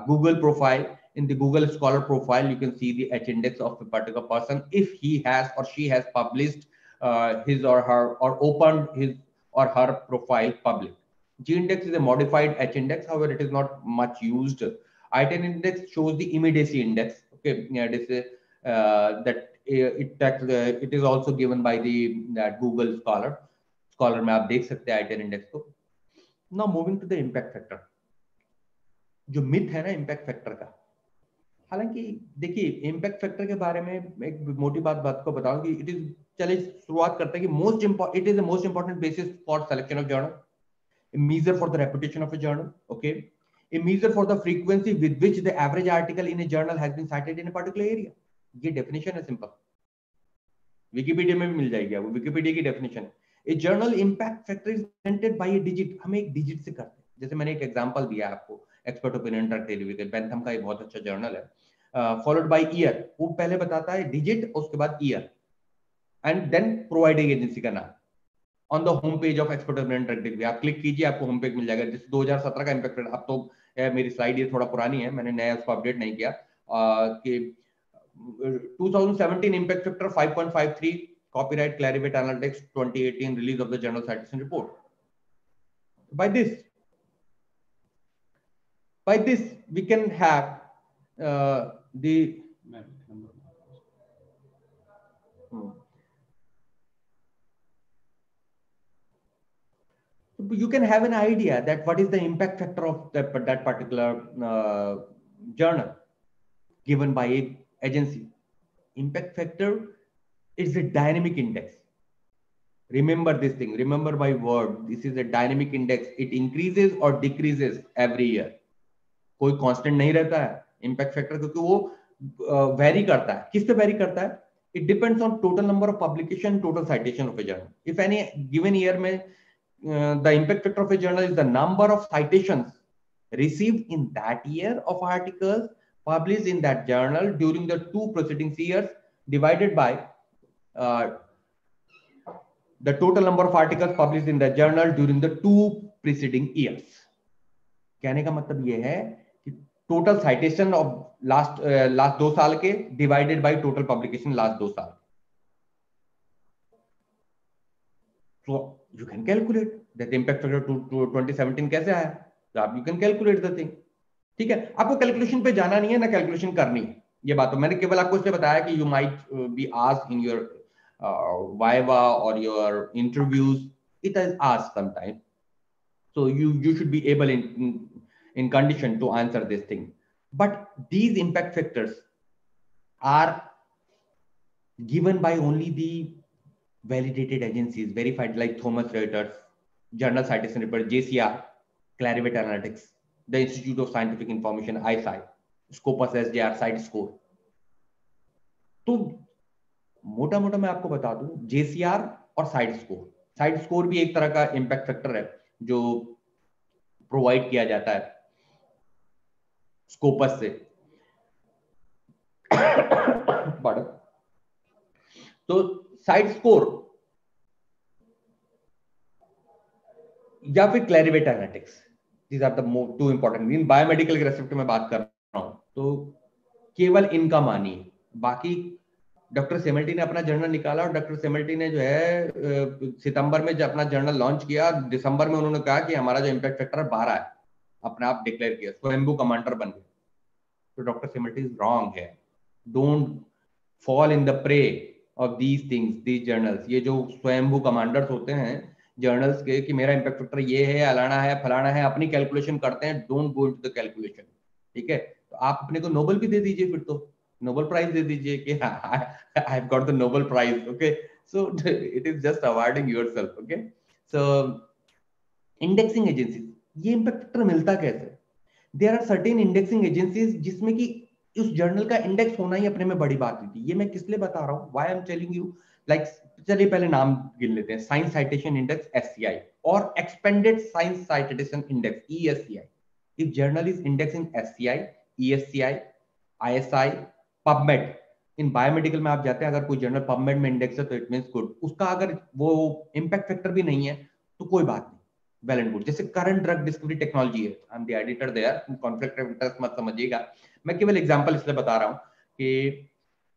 Google profile. In the Google Scholar profile, you can see the H index of a particular person if he has or she has published his or her or opened his or her profile public. G index is a modified H index, however, it is not much used. I-10 index shows the immediacy index. Okay, yeah, it is it is also given by the Google Scholar. Scholar में आप देख सकते हैं I-10 index को. Now moving to the impact factor. जो myth है ना impact factor का, हालांकि देखिए इम्पैक्ट फैक्टर के बारे में एक मोटी बात को बताऊं कि इट इज, चलिए शुरुआत करते हैं कि it is the most important basis for selection of journal, measure for the reputation of a journal. Okay, a measure for the frequency with which the average article in a journal has been cited in a particular area. ये definition है simple. Wikipedia में भी मिल जाएगी आपको, Wikipedia की definition है. A journal impact factor is represented by a digit. हम एक digit से करते हैं. जैसे मैंने एक example दिया आपको, Expert Opinion Drug Delivery, Bentham का एक बहुत अच्छा journal है. Followed by year. वो पहले बताता है digit, उसके बाद year, and then providing agency का नाम. On the home page of Expert Opinion Drug Delivery, आप क्लिक कीजिए, आपको होम पेज मिल जाएगा. जैसे 2017 का इम्पैक्ट, अब तो मेरी स्लाइड ये थोड़ा पुरानी है, मैंने नया उसको अपडेट नहीं किया, कि 2017 impact factor 5.53, copyright Clarivate Analytics 2018 release of the journal citation report. By this we can have the you can have an idea that what is the impact factor of that particular journal given by a agency. Impact factor is a dynamic index. Remember this thing, remember my word, this is a dynamic index. It increases or decreases every year. कोई constant नहीं रहता है impact factor, क्योंकि वो vary करता है. किस पे vary करता है? It depends on total number of publication, total citation of a journal. If any given year में the impact factor of a journal is the number of citations received in that year of articles published in that journal during the 2 preceding years divided by the total number of articles published in the journal during the 2 preceding years. कहने का मतलब ये है कि total citation of last 2 साल के divided by total publication last 2 साल. So you can calculate that impact factor to 2017 कैसे आया, तो आप you can calculate the thing. ठीक है, आपको कैलकुलेशन पे जाना नहीं है ना, कैलकुलेशन करनी है, ये बात. तो मैंने केवल आपको इसलिए बताया कि you might be asked in your viva or your interviews, it is asked sometimes, so you should be able in condition to answer this thing. But these impact factors are given by only the validated agencies, verified, like Thomson Reuters, Journal Citation Report, JCR, Clarivate Analytics, the Institute of Scientific Information, ISI, Scopus SJR, CiteScore. तो मोटा मोटा मैं आपको बता दूं, JCR और CiteScore भी एक तरह का इम्पैक्ट फैक्टर है जो प्रोवाइड किया जाता है स्कोपस से. तो CiteScore या फिर Clarivate Analytics, these are the two important. In biomedical के रेसिप्ट में बात कर रहा हूं, तो केवल इनका मानिए. बाकी डॉक्टर सेमल्टी ने अपना जर्नल निकाला, और डॉक्टर सेमल्टी ने जो है सितंबर में जब अपना जर्नल लॉन्च किया, दिसंबर में उन्होंने कहा कि हमारा जो इम्पैक्ट फैक्टर 12 है, अपने आप डिक्लेयर किया, स्वयंभू कमांडर बन गए. तो डॉक्टर सेमल्टी इज रॉन्ग है. Don't fall in the prey of these things, these journals. ये जो स्वयंभू कमांडर्स होते हैं जर्नल्स के कि मेरा इम्पैक्ट फैक्टर ये है, अलाना है, फलाना है, अपनी कैलकुलेशन करते हैं. Don't go into the calculation. ठीक है, तो आप अपने को नोबेल भी दे दीजिए, फिर तो नोबेल प्राइज दे दीजिए कि I have got the Nobel Prize. Okay, so it is just awarding yourself. Okay, so indexing agencies, ये impact factor मिलता कैसे? There are certain indexing agencies जिसमें कि उस जर्नल का इंडेक्स होना ही अपने में बड़ी बात हुई थी. ये मैं किस लिए बता रहा हूँ? Why I'm telling you? Like, चलिए पहले नाम गिन लेते हैं. Science Citation Index (SCI) और Expanded Science Citation Index (ESCI). If journal is indexed in SCI, ESCI, ISI, PubMed, in biomedical में आप जाते हैं, अगर कोई जर्नल पबमेड में इंडेक्स है तो इट मींस गुड. उसका अगर वो इम्पैक्ट फैक्टर भी नहीं है तो कोई बात नहीं, वेल एंड गुड. जैसे करंट ड्रग डिस्कवरी टेक्नोलॉजी है, I am the editor there, conflict of interest मत समझिएगा, मैं केवल एग्जांपल इसलिए बता रहा हूं कि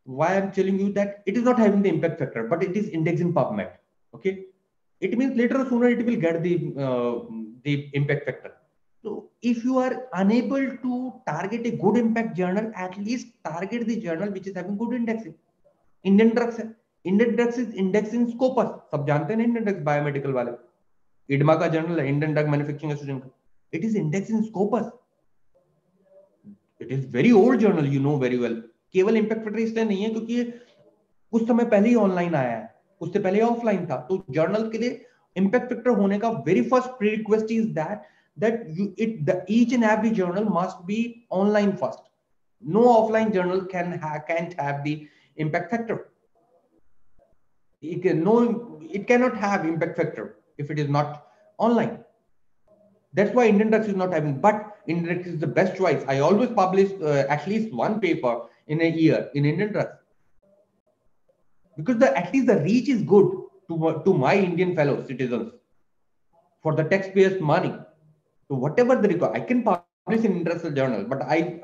why I am telling you that it is not having the impact factor but it is index in PubMed. Okay, it means later और sooner it will get the impact factor. So if you are unable to target a good impact journal, at least target the journal which is having good indexing. Indian drugs है, Indian drugs is indexed in Scopus. सब जानते हैं Indian drugs biomedical वाले. IDMA का journal है, Indian Drug Manufacturing Association का. It is indexed in Scopus. It is very old journal, you know very well. केवल impact factor इसलिए नहीं है क्योंकि कुछ समय पहले ही ऑनलाइन आया है, उससे पहले ऑफलाइन था. तो जर्नल के लिए impact factor होने का very first prerequisite is that that each and every journal must be online first. No offline journal can't have the impact factor. It cannot have impact factor if it is not online. That's why Indian Drugs is not having, but Indian Drugs is the best choice. I always publish at least one paper in a year in Indian Drugs, because at least the reach is good to my Indian fellow citizens for the taxpayers' money. So whatever the record, I can publish in international journal, but I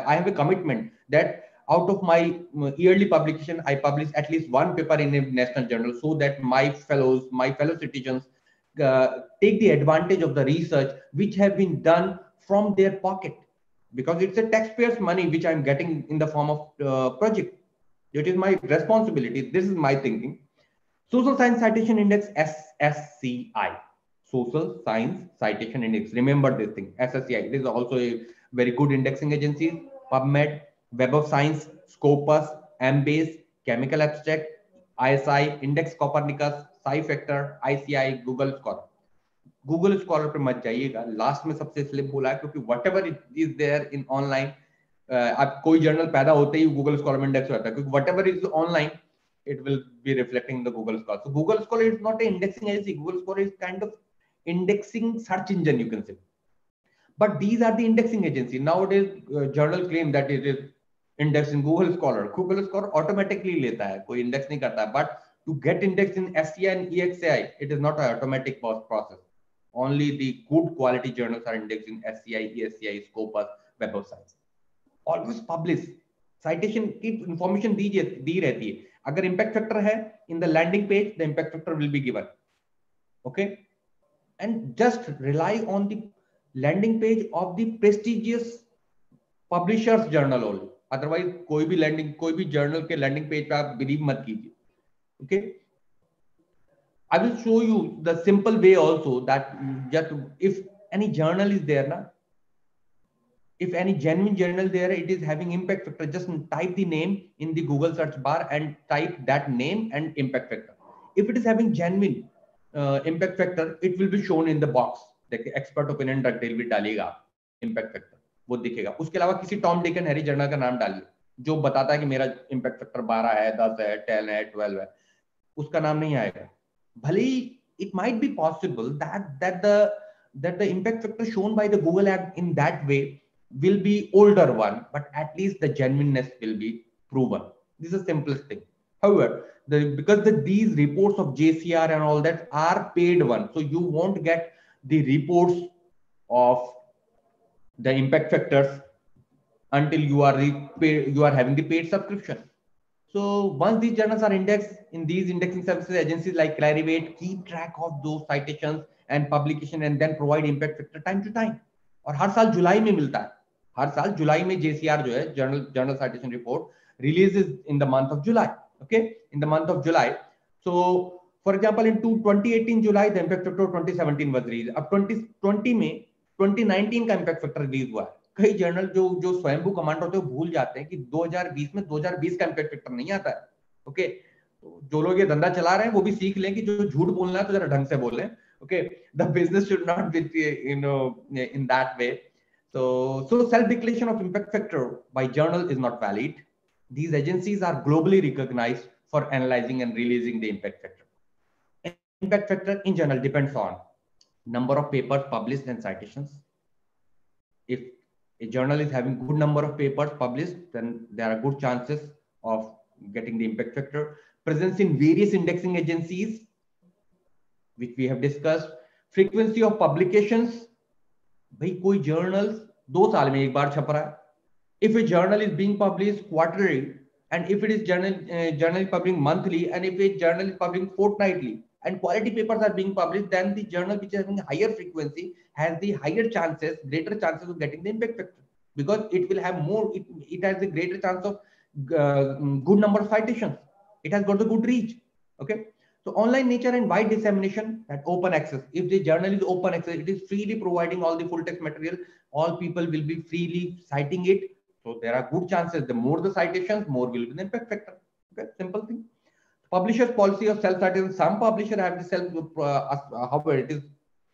have a commitment that out of my yearly publication, I publish at least one paper in a national journal, so that my fellow citizens take the advantage of the research which have been done from their pocket, because it's a taxpayers' money which I'm getting in the form of project. It is my responsibility. This is my thinking. Social Science Citation Index, SSCI. Social Science Citation Index. Remember this thing, SSCI. It is also a very good indexing agency. PubMed, Web of Science, Scopus, Embase, Chemical Abstract, ISI, Index Copernicus, SciFactor, ICI, Google Scholar. Google Scholar पे मत जाइएगा, last में सबसे इसलिए बोला है क्योंकि whatever is there in online, आप कोई जर्नल पैदा होते ही Google Scholar में इंडेक्स होता है, क्योंकि whatever is online it will be reflecting in the Google Scholar. So Google Scholar is not an indexing agency. Google Scholar is kind of indexing search engine, you can say. But these are the indexing agency. Nowadays, journal claim that it is indexed in Google Scholar. Google Scholar automatically लेता है, कोई index नहीं करता है. But to get indexed in SCI and EXAI, it is not an automatic process. Only the good quality journals are indexed in SCI, ESCI, Scopus, Web of Science. Always publish. Citation की information दी रहती है. अगर impact factor है, in the landing page, the impact factor will be given. Okay? And just rely on the landing page of the prestigious publishers journal only. Otherwise, कोई भी journal के landing page पे आप believe मत कीजिए. Okay? I will show you the simple way also, that just if any journal is there, na, if any genuine journal there, it is having impact factor, just type the name in the Google search bar and type that name and impact factor. If it is having genuine impact factor, it will be shown in the box. देखिए expert opinion drug deal भी डालिएगा impact factor, वो दिखेगा. उसके अलावा किसी Tom Dick and Harry journal का नाम डालिए जो बताता है कि मेरा impact factor 12 है, 10 है, 10 है, 12 है, उसका नाम नहीं आएगा. भले it might be possible that the impact factor shown by the Google ad in that way will be older one, but at least the genuineness will be proven. This is the simplest thing. However, because these reports of JCR and all that are paid one, so you won't get the reports of the impact factors until you are having the paid subscription. So once these journals are indexed in these indexing services, agencies like Clarivate keep track of those citations and publication and then provide impact factor time to time. और हर साल जुलाई में मिलता है. हर साल जुलाई में JCR जो है journal citation report releases in the month of July. Okay, in the month of July. So for example, in 2018 July, the impact factor of 2017 was released. अब 2020 में 2019 का impact factor release हुआ है. कई जर्नल जो स्वयंभू कमांड होते हैं वो भूल जाते हैं कि 2020 में 2020 का इम्पैक्ट फैक्टर नहीं आता है. ओके, तो जो लोग ये धंधा चला रहे हैं वो भी सीख लें कि जो झूठ बोलना है तो जरा ढंग से बोलें. Okay, the business should not be in that way. So self declaration of impact factor by journal is not valid. These agencies are globally recognized for analyzing and releasing the impact factor. Impact factor in journal depends on number of papers published and citations. If a journal is having good number of papers published, then there are good chances of getting the impact factor. Presence in various indexing agencies, which we have discussed. Frequency of publications. भाई कोई journals 2 साल में एक बार छप रहा है. If a journal is being published quarterly, and if it is journal is publishing monthly, and if a journal is publishing fortnightly, and quality papers are being published, then the journal which is having higher frequency has the greater chances of getting the impact factor, because it will have more, it has a greater chance of good number of citations. It has got the good reach. Okay. So online nature and wide dissemination, that open access. If the journal is open access, it is freely providing all the full text material. All people will be freely citing it. So there are good chances. The more the citations, more will be the impact factor. Okay, simple thing. Publishers' policy of self-citation. Some publishers have the however, it is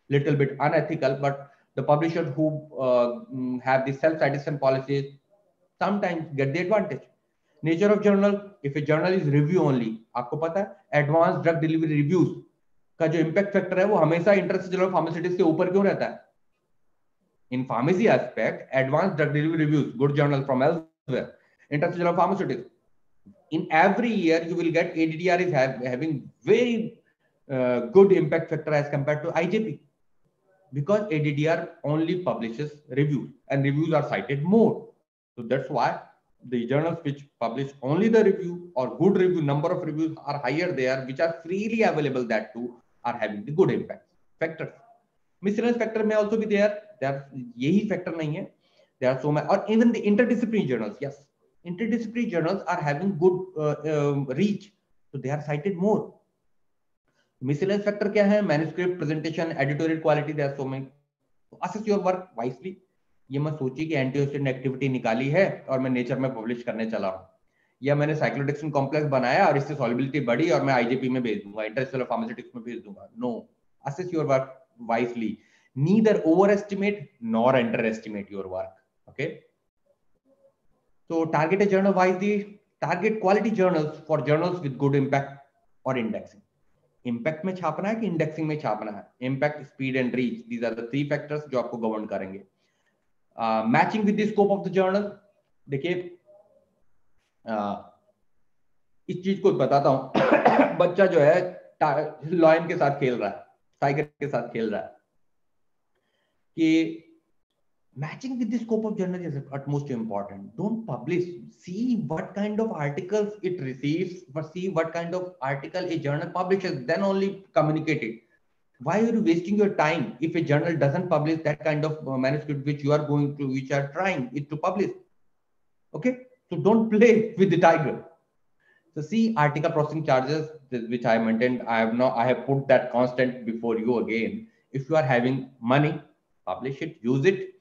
little bit unethical, but The publishers who have the self-citation policies sometimes get the advantage. Nature of journal, if a journal is review only, आपको पता है advance drug delivery reviews का जो impact factor है वो हमेशा international journal of pharmaceutics के ऊपर क्यों रहता है? In pharmacy aspect, advanced drug delivery reviews, good journal from elsewhere, International Journal of Pharmaceutics. In every year, you will get ADDR is having very good impact factor as compared to IJP, because ADDR only publishes reviews and reviews are cited more. So that's why the journals which publish only the review or good review, number of reviews are higher there, which are freely available, that too are having the good impact factors. Miscellaneous factor may also be there. Yehi factor nahi hai. There are so many, or even the interdisciplinary journals. Yes, interdisciplinary journals are having good reach, so they are cited more. Miscellaneous factor kya hai? Manuscript, presentation, editorial quality. There are so many. So assess your work wisely. ये मत सोचिए कि antioxidant activity निकाली है और मैं nature में publish करने चला हूं, या मैंने साइक्लोडेक्सिन कॉम्प्लेक्स बनाया और इससे सॉल्युबिलिटी बढ़ी और मैं आईजीपी में भेज दूंगा, इंटरनेशनल फार्मास्यूटिक्स में भेज दूंगा. No, assess your work wisely. Neither overestimate nor underestimate your work. Okay. So target a journal wisely. Target quality journals for journals with good impact or indexing. Impact में छापना है कि indexing में छापना है? Impact, speed and reach. These are the three factors जो आपको govern करेंगे. Matching with the scope of the journal. देखिए इस चीज को बताता हूं. बच्चा जो है लॉयन के साथ खेल रहा है, टाइगर के साथ खेल रहा है, कि matching with the scope of journal is utmost important. Don't publish. See what kind of articles it receives, but see what kind of article a journal publishes, then only communicate it. Why are you wasting your time if a journal doesn't publish that kind of manuscript which you are which are trying it to publish? Okay, so don't play with the tiger. So see article processing charges, which I maintained. I have put that constant before you again. If you are having money, publish it, use it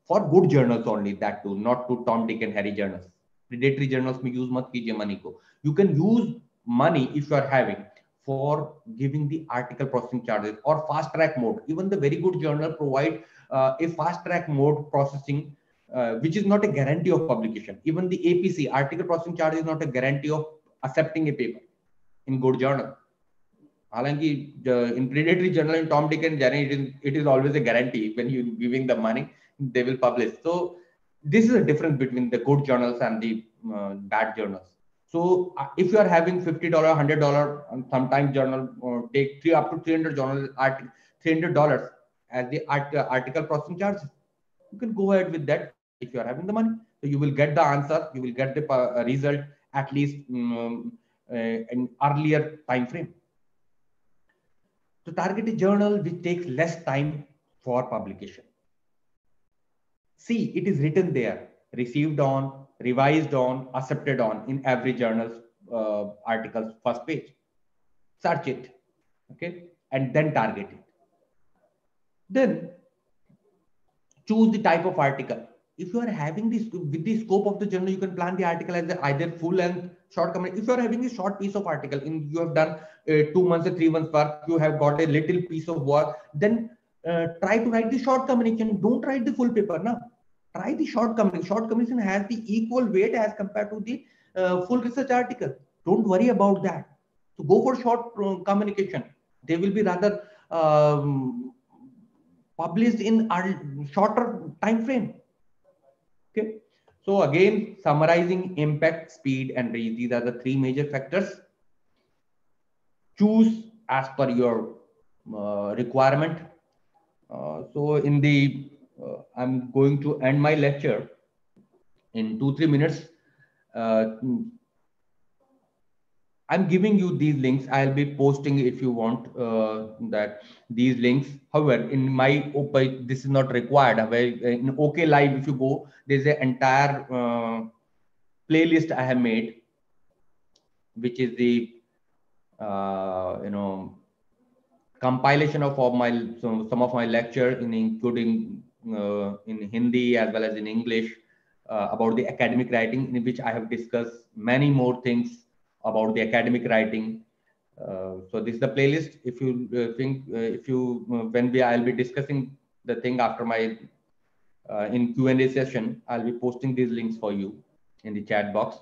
for good journals only, that too, not to Tom, Dick and Harry journals. Predatory journals में use मत कीजिए money को. You can use money if you are having for giving the article processing charges or fast track mode. Even the very good journal provide a fast track mode processing, which is not a guarantee of publication. Even the APC, article processing charge, is not a guarantee of accepting a paper in good journal. हालांकि in predatory journal in Tom, Dick and Harry, it is always a guarantee. When you giving the money, they will publish. So this is a difference between the good journals and the bad journals. So if you are having $50, $100, sometimes journal take up to $300 as the article processing charges, you can go ahead with that if you are having the money. So you will get the answer, you will get the result at least in earlier time frame. So target a journal which takes less time for publication. See, it is written there, received on, revised on, accepted on in every journal's article's first page. Search it, okay, and then target it. Then choose the type of article. If you are having this with the scope of the journal, you can plan the article as either full length, short comment. If you are having a short piece of article, you have done 2 months or 3 months work, you have got a little piece of work, then try to write the short communication. Don't write the full paper now. Try the short communication. Short communication has the equal weight as compared to the full research article. Don't worry about that. So go for short communication. They will be rather published in a shorter time frame. Okay. So again, summarizing impact, speed, and reach. These are the three major factors. Choose as per your requirement. So in the I'm going to end my lecture in 2-3 minutes. I'm giving you these links. I'll be posting if you want that these links. However, in my this is not required. In OK Live, if you go, there's an entire playlist I have made, which is the compilation of all some of my lecture, including in Hindi as well as in English about the academic writing, in which I have discussed many more things about the academic writing. So this is the playlist. If you think, I'll be discussing the thing after my in Q&A session. I'll be posting these links for you in the chat box.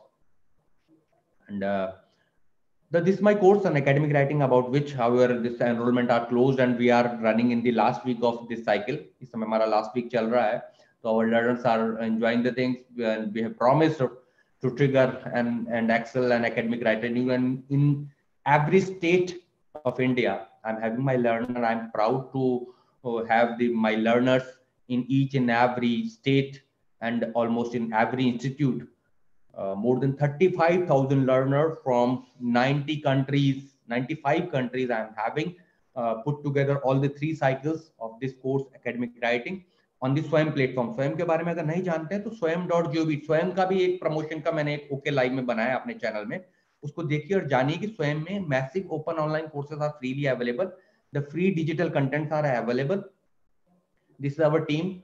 And this is my course on academic writing, about which, however, this enrollment are closed and we are running in the last week of this cycle. इस समय हमारा last week चल रहा है, so our learners are enjoying the things, and we have promised to trigger and excel and academic writing. And in every state of India, I'm having my learner. I'm proud to have my learners in each and every state and almost in every institute. More than 35,000 learners from 90 countries, 95 countries I'm having put together all the 3 cycles of this course, academic writing, on the Swayam platform. स्वयं के बारे में अगर नहीं जानते हैं तो swayam.gov, स्वयं का भी एक प्रमोशन का मैंने एक ओके लाइव में बनाया अपने चैनल में, उसको देखिए और जानिए कि स्वयं में massive open online courses are freely available, the free digital contents are available. This is our team,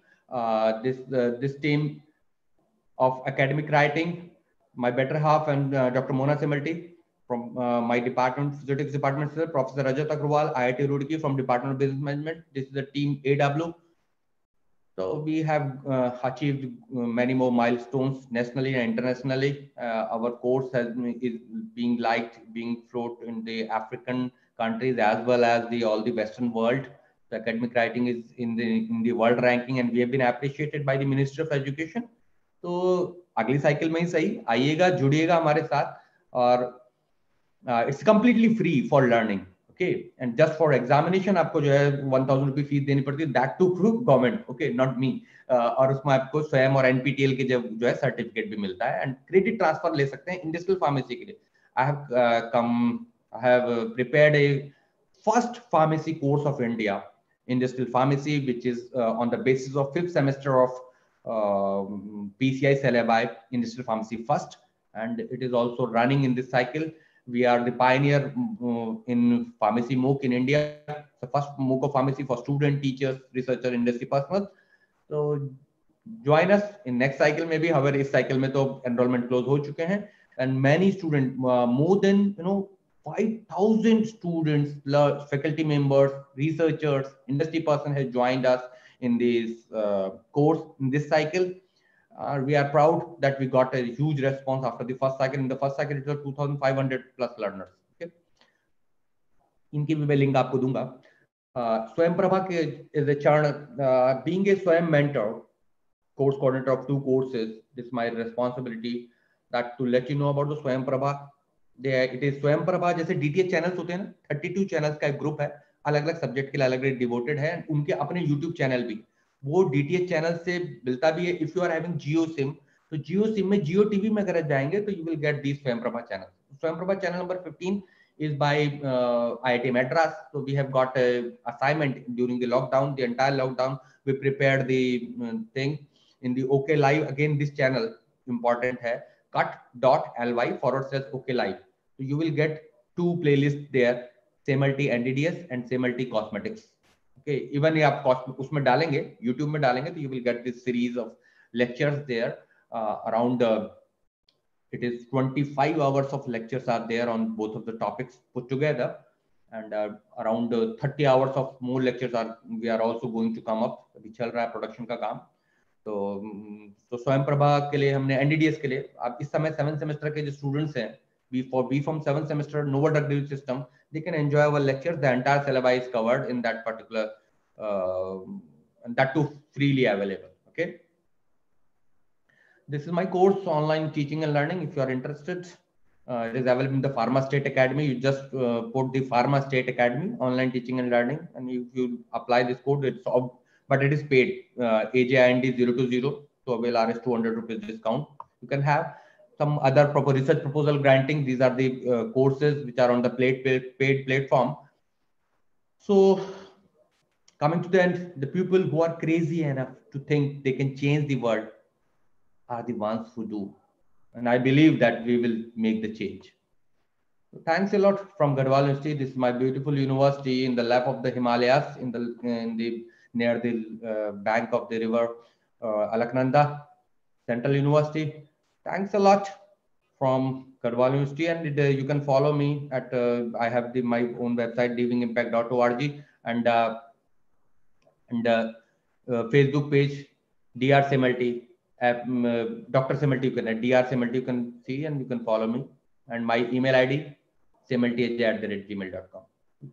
this team of academic writing, my better half and Dr. Mona Simalti from my department, physics department, sir, Professor Rajat Agrawal, IIT Roorkee from Department of Business Management. This is the team AW. So we have achieved many more milestones nationally and internationally. Our course is being liked, being floated in the African countries as well as all the Western world. The academic writing is in the world ranking, and we have been appreciated by the Ministry of Education. तो अगली cycle में ही सही आइएगा, जुड़िएगा हमारे साथ, और it's completely free for learning. Okay, and just for examination आपको जो है 1000 रुपीज फीस देनी पड़ती है, that to government, okay, not me. और उसमें आपको स्वयं और एनपीटीएल के जो है सर्टिफिकेट भी मिलता है, एंड क्रेडिट ट्रांसफर ले सकते हैं इंडस्ट्रियल फार्मेसी के लिए. I have prepared A first pharmacy course of India, industrial pharmacy, which is on the basis of 5th semester of PCI syllabi, industrial pharmacy first, and it is also running in this cycle. We are the pioneer in pharmacy MOOC in India, the first MOOC of pharmacy for student, teachers, researcher, industry personnel. So join us in next cycle maybe. However, इस cycle में तो enrollment close हो चुके हैं, and many students, more than 5,000 students, faculty members, researchers, industry person has joined us in this course in this cycle. We are proud that we got a huge response after the first cycle. In the first cycle, it was 2,500 plus learners. Okay, इनकी भी मैं link आपको दूंगा. Swayam Prabha is a churn, being a Swayam mentor, course coordinator of 2 courses. This is my responsibility that to let you know about the Swayam Prabha. It is Swayam Prabha, जैसे DTH channels होते हैं ना, 32 channels का एक group है, अलग अलग subject के लिए अलग अलग डिवोटेड है, उनके अपने यूट्यूब चैनल भी, वो DTH चैनल से मिलता भी है. If you are having Jio sim, तो जियो सिम में जियो टीवी में अगर जाएंगे तो यू विल गेट दिस स्वयं प्रभा चैनल. स्वयं Prabha channel number 15 is by IIT Madras. So we have got a assignment during the lockdown, the entire lockdown. We prepared the thing in the OK Live. Again, this channel important hai, cut.ly/OK Live. So you will get 2 playlists there, SEMLT NDDS and SEMLT Cosmetics. Okay, even if आप उसमें डालेंगे, YouTube में डालेंगे, तो you will get this series of lectures there. Around it is 25 hours of lectures are there on both of the topics put together, and around 30 hours of more lectures we are also going to come up. अभी चल रहा है production का काम. तो स्वयं प्रभा के लिए हमने NDDS के लिए, आप इस समय 7th semester के जो students हैं, be from 7th semester, Nova Drug Delivery System, they can enjoy our lectures. The entire syllabus is covered in that particular, and that too freely available. Okay. This is my course, online teaching and learning. If you are interested, it is available in the Pharma State Academy. You just put the Pharma State Academy, online teaching and learning, and if you apply this code, but it is paid. AJIND 020 to avail RS 200 rupees discount. You can have some other research proposal granting. These are the courses which are on the paid platform. So coming to the end, the people who are crazy enough to think they can change the world are the ones who do. And I believe that we will make the change. So thanks a lot from Garhwal University. This is my beautiful university in the lap of the Himalayas, near the bank of the river Alaknanda, Central University. Thanks a lot from Garhwal University, and you can follow me at I have my own website, divingimpact.org, and Facebook page, Dr. Semalty, Dr. Semalty, you can at Dr. Semalty, you can see and you can follow me. And my email ID, semalty@gmail.com.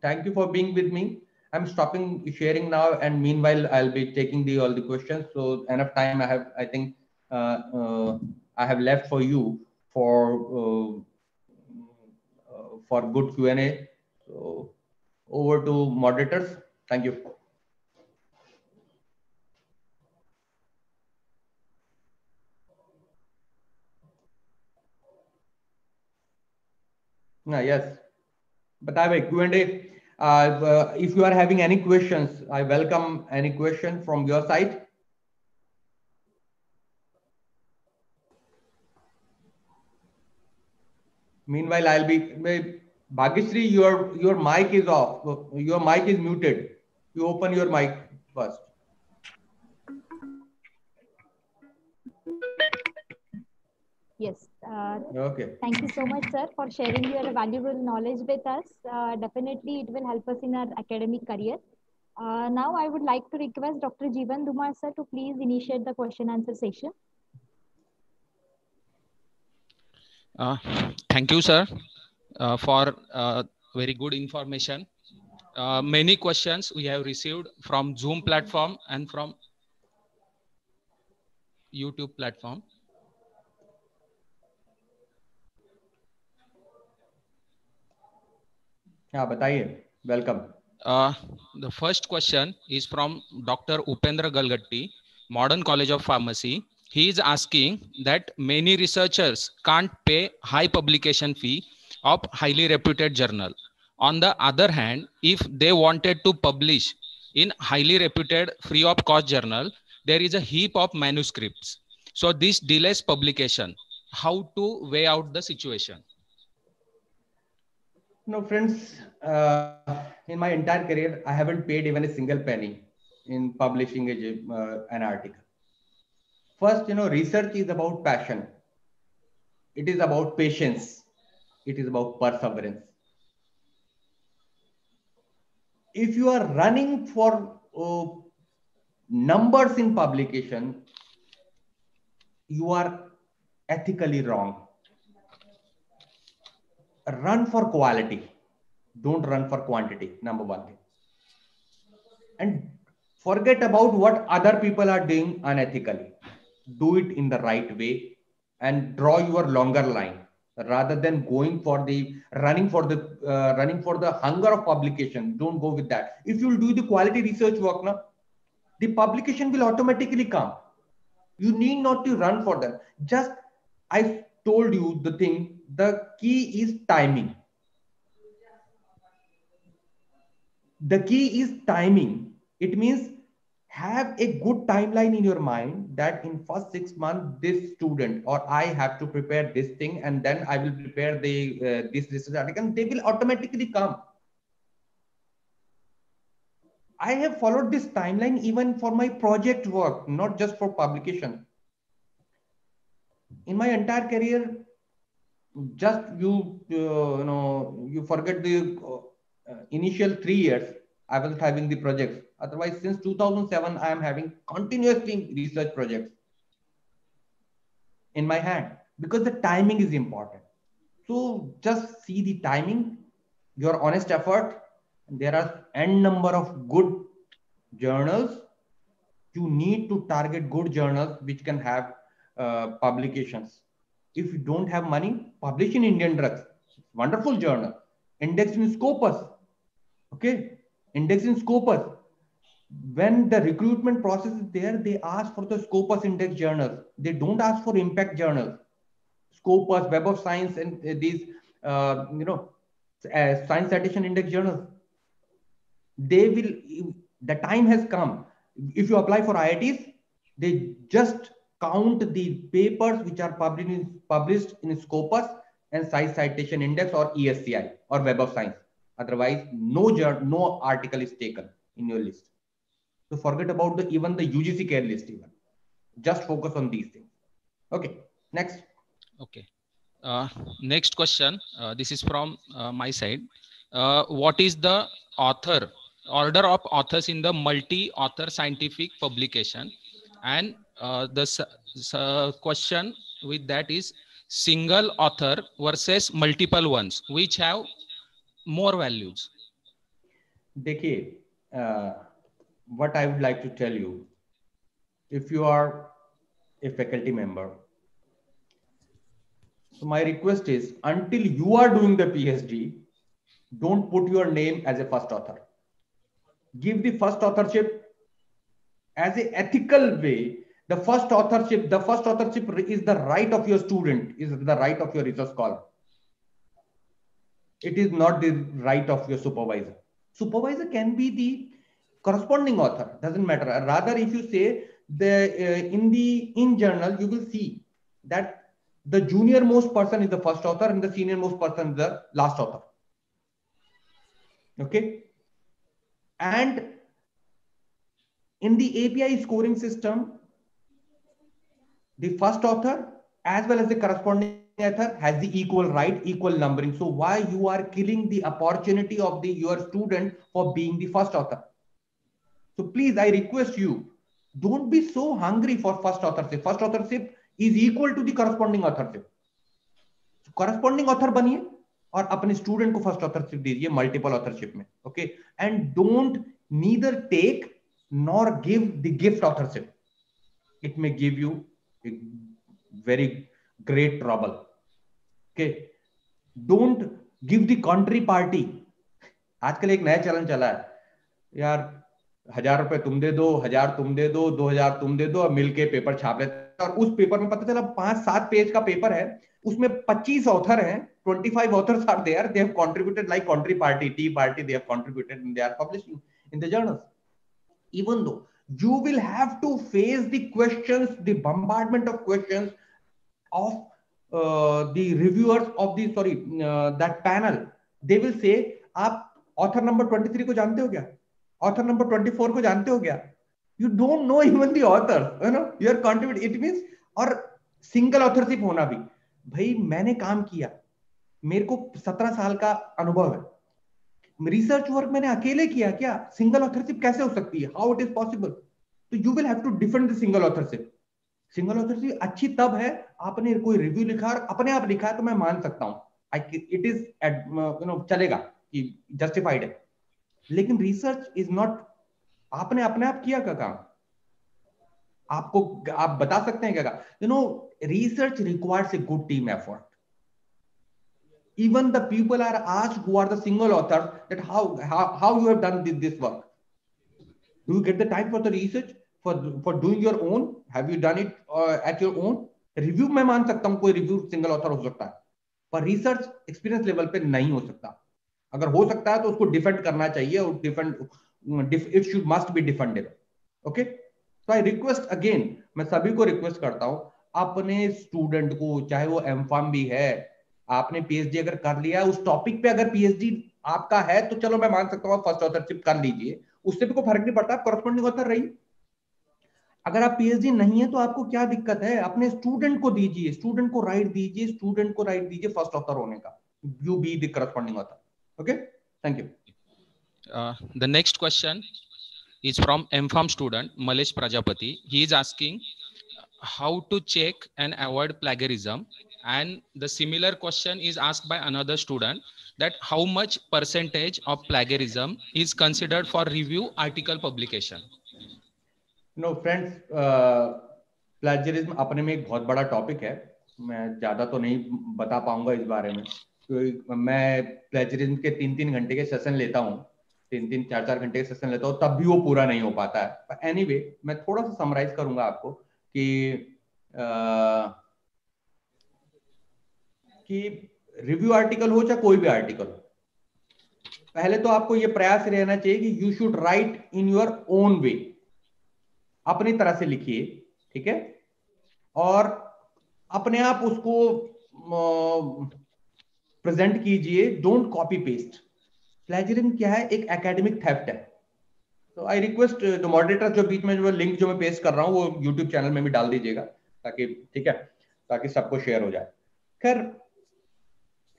Thank you for being with me. I'm stopping sharing now, and meanwhile, I'll be taking all the questions. So enough time I think I have left for you for good Q&A. So over to moderators. Thank you. Yes, but I have a Q&A. If you are having any questions, I welcome any question from your side. Meanwhile, I'll be Bhagyashree, your mic is off. Your mic is muted. You open your mic first. Yes. Okay. Thank you so much, sir, for sharing your valuable knowledge with us. Definitely, it will help us in our academic career. Now, I would like to request Dr. Jeevan Dhumar, sir, to please initiate the question answer session. Thank you, sir, for very good information. Many questions we have received from Zoom platform and from YouTube platform. हाँ बताइए. Welcome. The first question is from Dr. Upendra Galgatti, Modern College of Pharmacy. He is asking that many researchers can't pay high publication fee of highly reputed journal. On the other hand, if they wanted to publish in highly reputed free of cost journal, there is a heap of manuscripts. So this delays publication. How to weigh out the situation? No, friends, in my entire career, I haven't paid even a single penny in publishing an article. First, research is about passion. It is about patience. It is about perseverance. If you are running for numbers in publication, you are ethically wrong. Run for quality. Don't run for quantity, number one thing. And forget about what other people are doing unethically. Do it in the right way and draw your longer line rather than running for the hunger of publication. Don't go with that. If you do the quality research work now, the publication will automatically come. You need not to run for them. Just I told you the thing. The key is timing. The key is timing. It means have a good timeline in your mind that in first 6 months, this student or I have to prepare this thing, and then I will prepare this research article, and they will automatically come. I have followed this timeline even for my project work, not just for publication. In my entire career, just you forget the initial 3 years I was having the projects. Otherwise, since 2007, I am having continuously research projects in my hand because the timing is important. So just see the timing, your honest effort. There are n number of good journals. You need to target good journals which can have publications. If you don't have money, publish in Indian Drugs. Wonderful journal. Indexed in Scopus. Okay. Indexed in Scopus. When the recruitment process is there, they ask for the Scopus index journals. They don't ask for impact journals. Scopus, Web of Science, and these, science citation index journals. The time has come. If you apply for IITs, they just count the papers which are published in Scopus and Science Citation Index or ESCI or Web of Science. Otherwise, no article is taken in your list. So forget about even the UGC care list even. Just focus on these things. Okay, next. Okay. Next question. This is from my side. What is the author order of authors in the multi-author scientific publication, and the question with that is single author versus multiple ones, which have more values. देखिए, what I would like to tell you, if you are a faculty member, so my request is, until you are doing the PhD, don't put your name as a first author. Give the first authorship as a ethical way. The first authorship is the right of your student, is the right of your research scholar. It is not the right of your supervisor. Supervisor can be the corresponding author, doesn't matter. Rather, if you say in journal, you will see that the junior most person is the first author and the senior most person is the last author. Okay. And in the API scoring system, the first author as well as the corresponding author has the equal right, equal numbering. So why you are killing the opportunity of your student for being the first author? So please, I request you, don't be so hungry for first authorship. First authorship is equal to the corresponding authorship. So corresponding author बनिए और अपने student को first authorship दीजिए multiple authorship में. Okay, and don't neither take nor give the gift authorship. It may give you a very great trouble. Okay, don't give the contrary party. आजकल एक नया चलन चला है यार, 1000 रुपए तुम दे दो, 1000 तुम दे दो, 2000 तुम दे दो और मिलके पेपर छाप लेते हैं। और उस पेपर में पता चला 5-7 पेज का पेपर है, उसमें 25 ऑथर हैं, 25 authors are there, they have contributed like contrary party, tea party, they have contributed and they are publishing in the journals. Even though you will have to face the questions, the bombardment of questions of the reviewers of the that panel. They will say, आप author number 23 को जानते हो क्या? Author number 24 को जानते हो क्या? You don't know even the author, you know, you are contributing. It means, और single authorship होना भी, भाई मैंने काम किया, मेरे को 17 साल का अनुभव है, रिसर्च वर्क मैंने अकेले किया क्या? सिंगल ऑथरशिप कैसे हो सकती है? How it is possible? तो you will have to defend the single authorship. Single authorship अच्छी तब है आपने कोई रिव्यू लिखा और अपने आप लिखा है तो मैं मान सकता हूं, इट इज चलेगा कि जस्टिफाइड है. लेकिन रिसर्च इज नॉट, आपने अपने आप किया का काम, आपको आप बता सकते हैं क्या? You know, research requires a good team effort. Even the people are asked who are the single authors that how you have done this work. Do you get the time for the research, for doing your own? Have you done it at your own? Review मैं मान सकता हूँ, कोई review single author हो सकता है, पर research experience level पे नहीं हो सकता. अगर हो सकता है तो उसको defend करना चाहिए और it should must be defendable. Okay? So I request again, मैं सभी को request करता हूँ, अपने student को, चाहे वो M.Pharm भी है, आपने पीएचडी अगर कर लिया उस टॉपिक पे, अगर पीएचडी आपका है तो चलो मैं मान सकता हूँ फर्स्ट ऑथरशिप कर लीजिए, उससे भी कोई फर्क नहीं पड़ता, आप कॉरेस्पॉन्डिंग ऑथर रहिए. अगर आप पीएचडी नहीं है तो आपको क्या दिक्कत है? अपने स्टूडेंट को दीजिए, स्टूडेंट को राइट दीजिए, स्टूडेंट को राइट दीजिए फर्स्ट ऑथर होने का. You be the corresponding author. Okay, thank you. The next question is from M.Pharm student Malesh Prajapati. He is asking how to check and avoid plagiarism. And the similar question is asked by another student, that how much percentage of plagiarism is considered for review article publication? No friends, plagiarism अपने में एक बहुत बड़ा topic है. मैं ज्यादा तो नहीं बता पाऊंगा इस बारे में, क्योंकि मैं plagiarism के 3-3 घंटे के सेशन लेता हूँ, 3-3, 4-4 घंटे के सेशन लेता हूँ, तब भी वो पूरा नहीं हो पाता है. एनीवे, मैं थोड़ा सा समराइज करूंगा आपको कि रिव्यू आर्टिकल हो चाहे कोई भी आर्टिकल, पहले तो आपको ये प्रयास रहना चाहिए कि you should write in your own वे, अपनी तरह से लिखिए, ठीक है, और अपने आप उसको प्रेजेंट कीजिए. Don't copy paste. प्लेजरिज्म क्या है? एक एकेडमिक थेफ्ट है. तो आई रिक्वेस्ट द मॉडरेटर, जो बीच में जो लिंक जो मैं पेस्ट कर रहा हूं वो यूट्यूब चैनल में भी डाल दीजिएगा, ताकि, ठीक है, ताकि सबको शेयर हो जाए. खैर,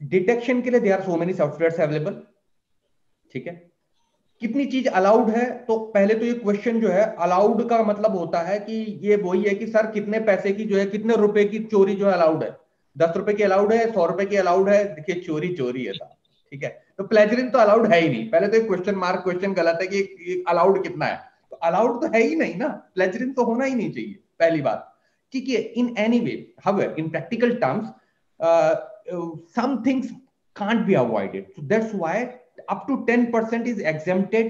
डिटेक्शन के लिए there are so many softwares available, ठीक है. कितनी चीज अलाउड है, तो पहले तो ये क्वेश्चन जो है अलाउड का मतलब होता है कि ये वही है कि सर कितने पैसे की जो है, कितने रुपए की चोरी जो है अलाउड है, 10 रुपए की अलाउड है, 100 रुपए की अलाउड है। देखिए चोरी चोरी है साहब, ठीक है। तो प्लेजरिज्म तो अलाउड है ही नहीं। पहले तो एक क्वेश्चन मार्क, क्वेश्चन गलत है कि अलाउड कितना है, तो अलाउड तो है ही नहीं ना, प्लेजरिज्म तो होना ही नहीं चाहिए, पहली बात। ठीक है, in any way, however in practical terms some things can't be avoided, so that's why up to 10% is exempted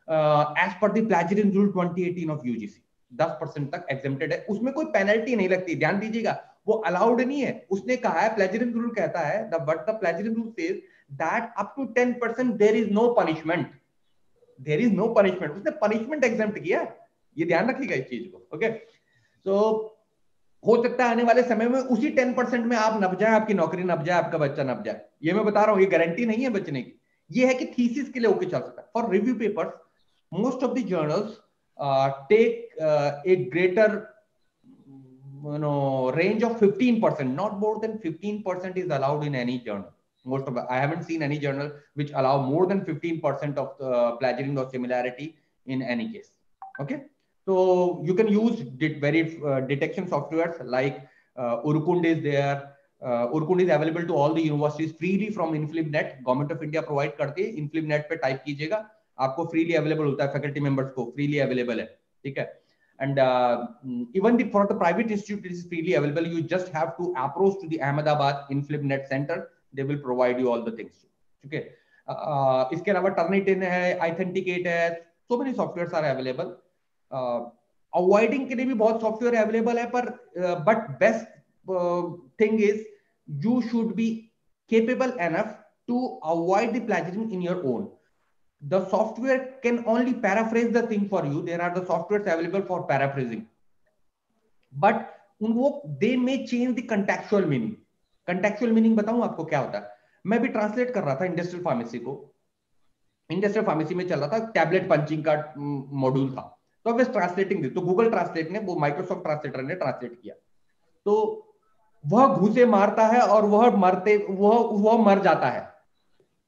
as per the plagiarism rule 2018 of UGC। 10% तक exempted है, उसमें कोई पेनल्टी नहीं लगती, ध्यान दीजिएगा, वो अलाउड नहीं है। उसने कहा है, plagiarism rule कहता है, the plagiarism rule says that up to 10% there is no punishment, there is no punishment। उसने punishment exempt किया, ये ध्यान रखिएगा इस चीज को, ओके। तो हो सकता है आने वाले समय में उसी 10% में आप नप जाए, आपकी नौकरी नप जाए, आपका बच्चा नप जाए, ये मैं बता रहा हूं, ये गारंटी नहीं है बचने की। ये है कि थीसिस के लिए ओके चल सकता है। For review papers most of the journals take a greater range of 15%, not more than 15% is allowed in any journal। most of I haven't seen any journal which allow more than 15% of plagiarism or similarity in any case, okay। So you can use detection softwares like Urkund is there। Urkund is available to all the universities freely from InflibNet। Government of India provide करती है, InflibNet पे type कीजिएगा, आपको freely available होता है, faculty members को freely available है, ठीक है। And even for the private institute, it is freely available। You just have to approach to the Ahmedabad InflibNet center, they will provide you all the things, okay। इसके अलावा Turnitin है, Authenticate है, so many softwares are available। Avoiding के लिए भी बहुत software available है, पर but best thing is you should be capable enough to avoid the plagiarism in your own। The software can only paraphrase the thing for you। There are the softwares available for paraphrasing, but they may change the contextual meaning। contextual meaning बताऊं आपको क्या होता है? मैं भी translate कर रहा था इंडस्ट्रियल फार्मेसी को, इंडस्ट्रियल फार्मेसी में चल रहा था, टैबलेट पंचिंग का मॉड्यूल था, तो अब ट्रांसलेटिंग दी, तो गूगल ट्रांसलेट ने, वो माइक्रोसॉफ्ट ट्रांसलेटर ने ट्रांसलेट किया, तो वह घूसे मारता है और वह मर जाता है।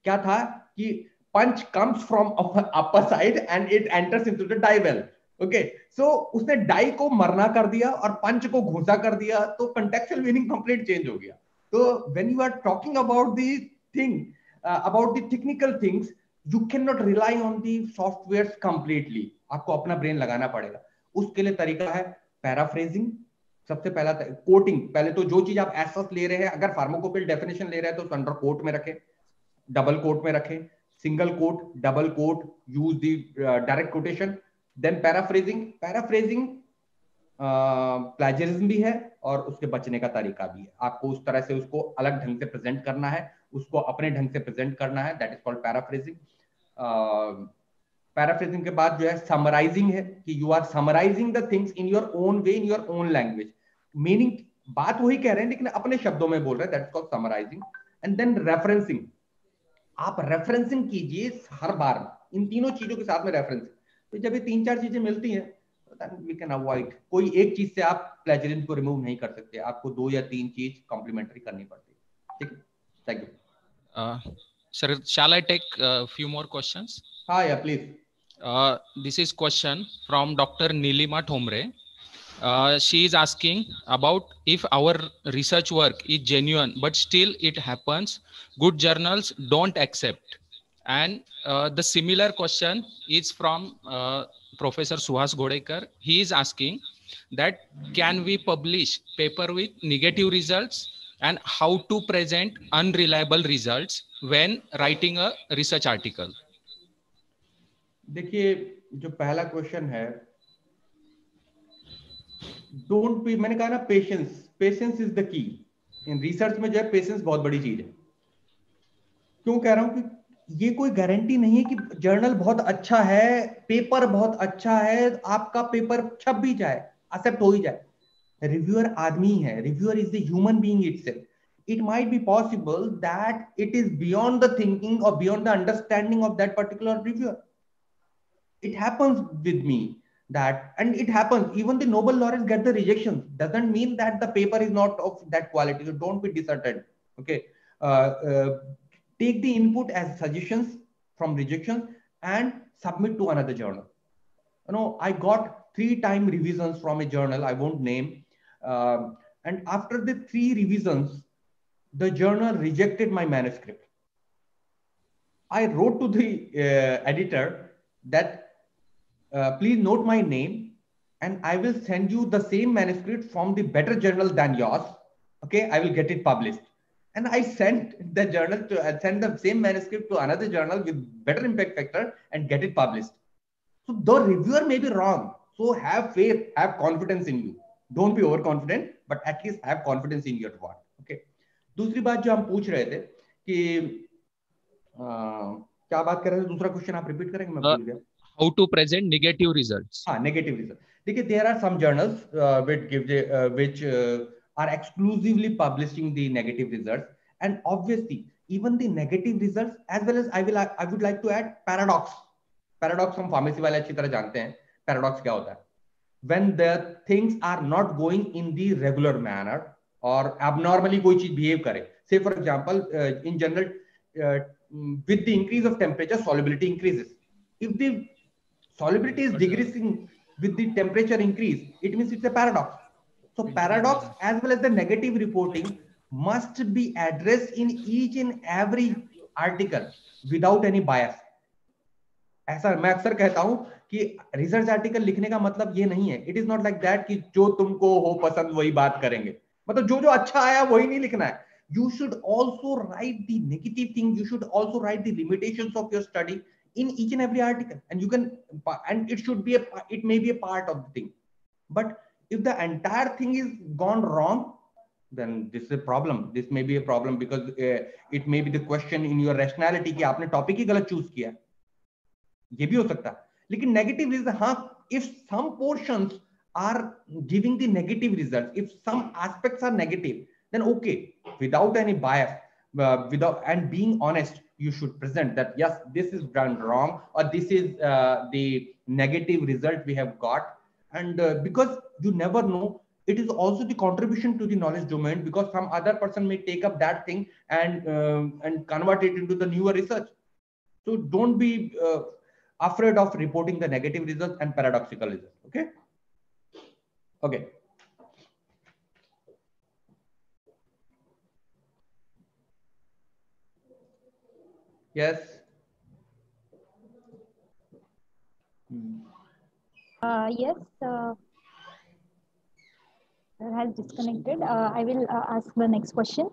क्या था कि punch comes from upper side and it enters into the die well, okay. So उसने डाई को मरना कर दिया और पंच को घूसा कर दिया, तो कंटेक्चुअल मीनिंग कंप्लीट चेंज हो गया। तो when you are talking about the thing, about the technical things, you cannot rely on the softwares completely। आपको अपना ब्रेन लगाना पड़ेगा। उसके लिए तरीका है पैराफ्रेजिंग, सबसे पहला कोटिंग। पहले तो जो चीज आप एसएस ले रहे हैं, अगर फार्माकोपिल डेफिनेशन ले रहे हैं तो अंडर कोट में रखें, डबल कोट में रखें, single quote, double quote, use the direct quotation. Then paraphrasing plagiarism भी है और उसके बचने का तरीका भी है। आपको उस तरह से उसको अलग ढंग से प्रेजेंट करना है, उसको अपने ढंग से प्रेजेंट करना है, that is called paraphrasing. Paraphrasing के बाद जो है समराइजिंग है, कि you are summarising the things in your own way, in your own language. Meaning बात वही कह रहे हैं लेकिन अपने शब्दों में बोल रहे हैं, that is called summarising. And then referencing, आप रेफरेंसिंग कीजिए हर बार, इन तीनों चीजों के साथ में रेफरेंसिंग। तो जब ये 3-4 चीजें मिलती हैं, वी कैन अवॉइड। कोई एक चीज से आप प्लेजरिज्म को रिमूव नहीं कर सकते, आपको 2 या 3 चीज कॉम्प्लीमेंट्री करनी पड़ती है, ठीक है। Thank you. Sir, shall I take a few more questions? Yeah, please। This is question from Dr. Nilima Thomre। She is asking about if our research work is genuine, but still it happens, good journals don't accept. And the similar question is from Professor Suhas Godekar. He is asking that can we publish paper with negative results, and how to present unreliable results when writing a research article? देखिए, जो पहला question है, don't be, मैंने कहा ना, patience is the key. In research में जो है पेशेंस बहुत बड़ी चीज है। क्यों कह रहा हूं कि ये कोई गारंटी नहीं है कि जर्नल बहुत अच्छा है, पेपर बहुत अच्छा है, आपका पेपर छप भी जाए, एक्सेप्ट हो ही जाए। रिव्यूअर आदमी है, reviewer is the human being itself. It might be possible that it is beyond the thinking or beyond the understanding of that particular reviewer. It happens with me that, and it happens, even the Nobel laureates get the rejections. Doesn't mean that the paper is not of that quality. So don't be disheartened, okay? Take the input as suggestions from rejections and submit to another journal. You know, I got 3-time revisions from a journal, I won't name. And after the 3 revisions, the journal rejected my manuscript. I wrote to the editor that please note my name and I will send you the same manuscript from the better journal than yours. Okay, I will get it published. And I sent the journal to send the same manuscript to another journal with better impact factor and get it published. So the reviewer may be wrong. So have faith, have confidence in you. Don't be overconfident, but at least have confidence in your work. Okay. दूसरी बात जो हम पूछ रहे थे कि क्या बात कर रहे थे, दूसरा क्वेश्चन आप रिपीट करेंगे, मैं भूल गया. How to present negative results. हाँ, negative results. देखिए, there are some journals which are exclusively publishing the negative results, and obviously even the negative results, as well as I would like to add paradox. Paradox हम pharmacy वाले अच्छी तरह जानते हैं. Paradox क्या होता है? When the things are not going in the regular manner or abnormally कोई चीज behave करे. Say for example, in general, with the increase of temperature, solubility increases. If the solubility is decreasing with the temperature increase, it means it's a paradox. So paradox as well as the negative reporting must be addressed in each and every article without any bias. ऐसा मैं अक्सर कहता हूं कि research article लिखने का मतलब ये नहीं है, it is not like that कि जो तुमको हो पसंद वही बात करेंगे, मतलब जो जो अच्छा आया वही नहीं लिखना है. You should also write the negative things. You should also write the limitations of your study in each and every article, and you can, and it may be a part of the thing. But if the entire thing is gone wrong, then this is a problem. This may be a problem because it may be the question in your rationality कि आपने topic ही गलत choose किया, ये भी हो सकता है. लेकिन negative reason, हाँ, if some portions are giving the negative results, if some aspects are negative, then okay, without any bias, without and being honest, you should present that yes, this is done wrong, or this is the negative result we have got. And because you never know, it is also the contribution to the knowledge domain, because some other person may take up that thing and convert it into the newer research. So don't be afraid of reporting the negative results and paradoxical results. Okay. Okay. Yes. Yes. Has disconnected. I will ask the next question.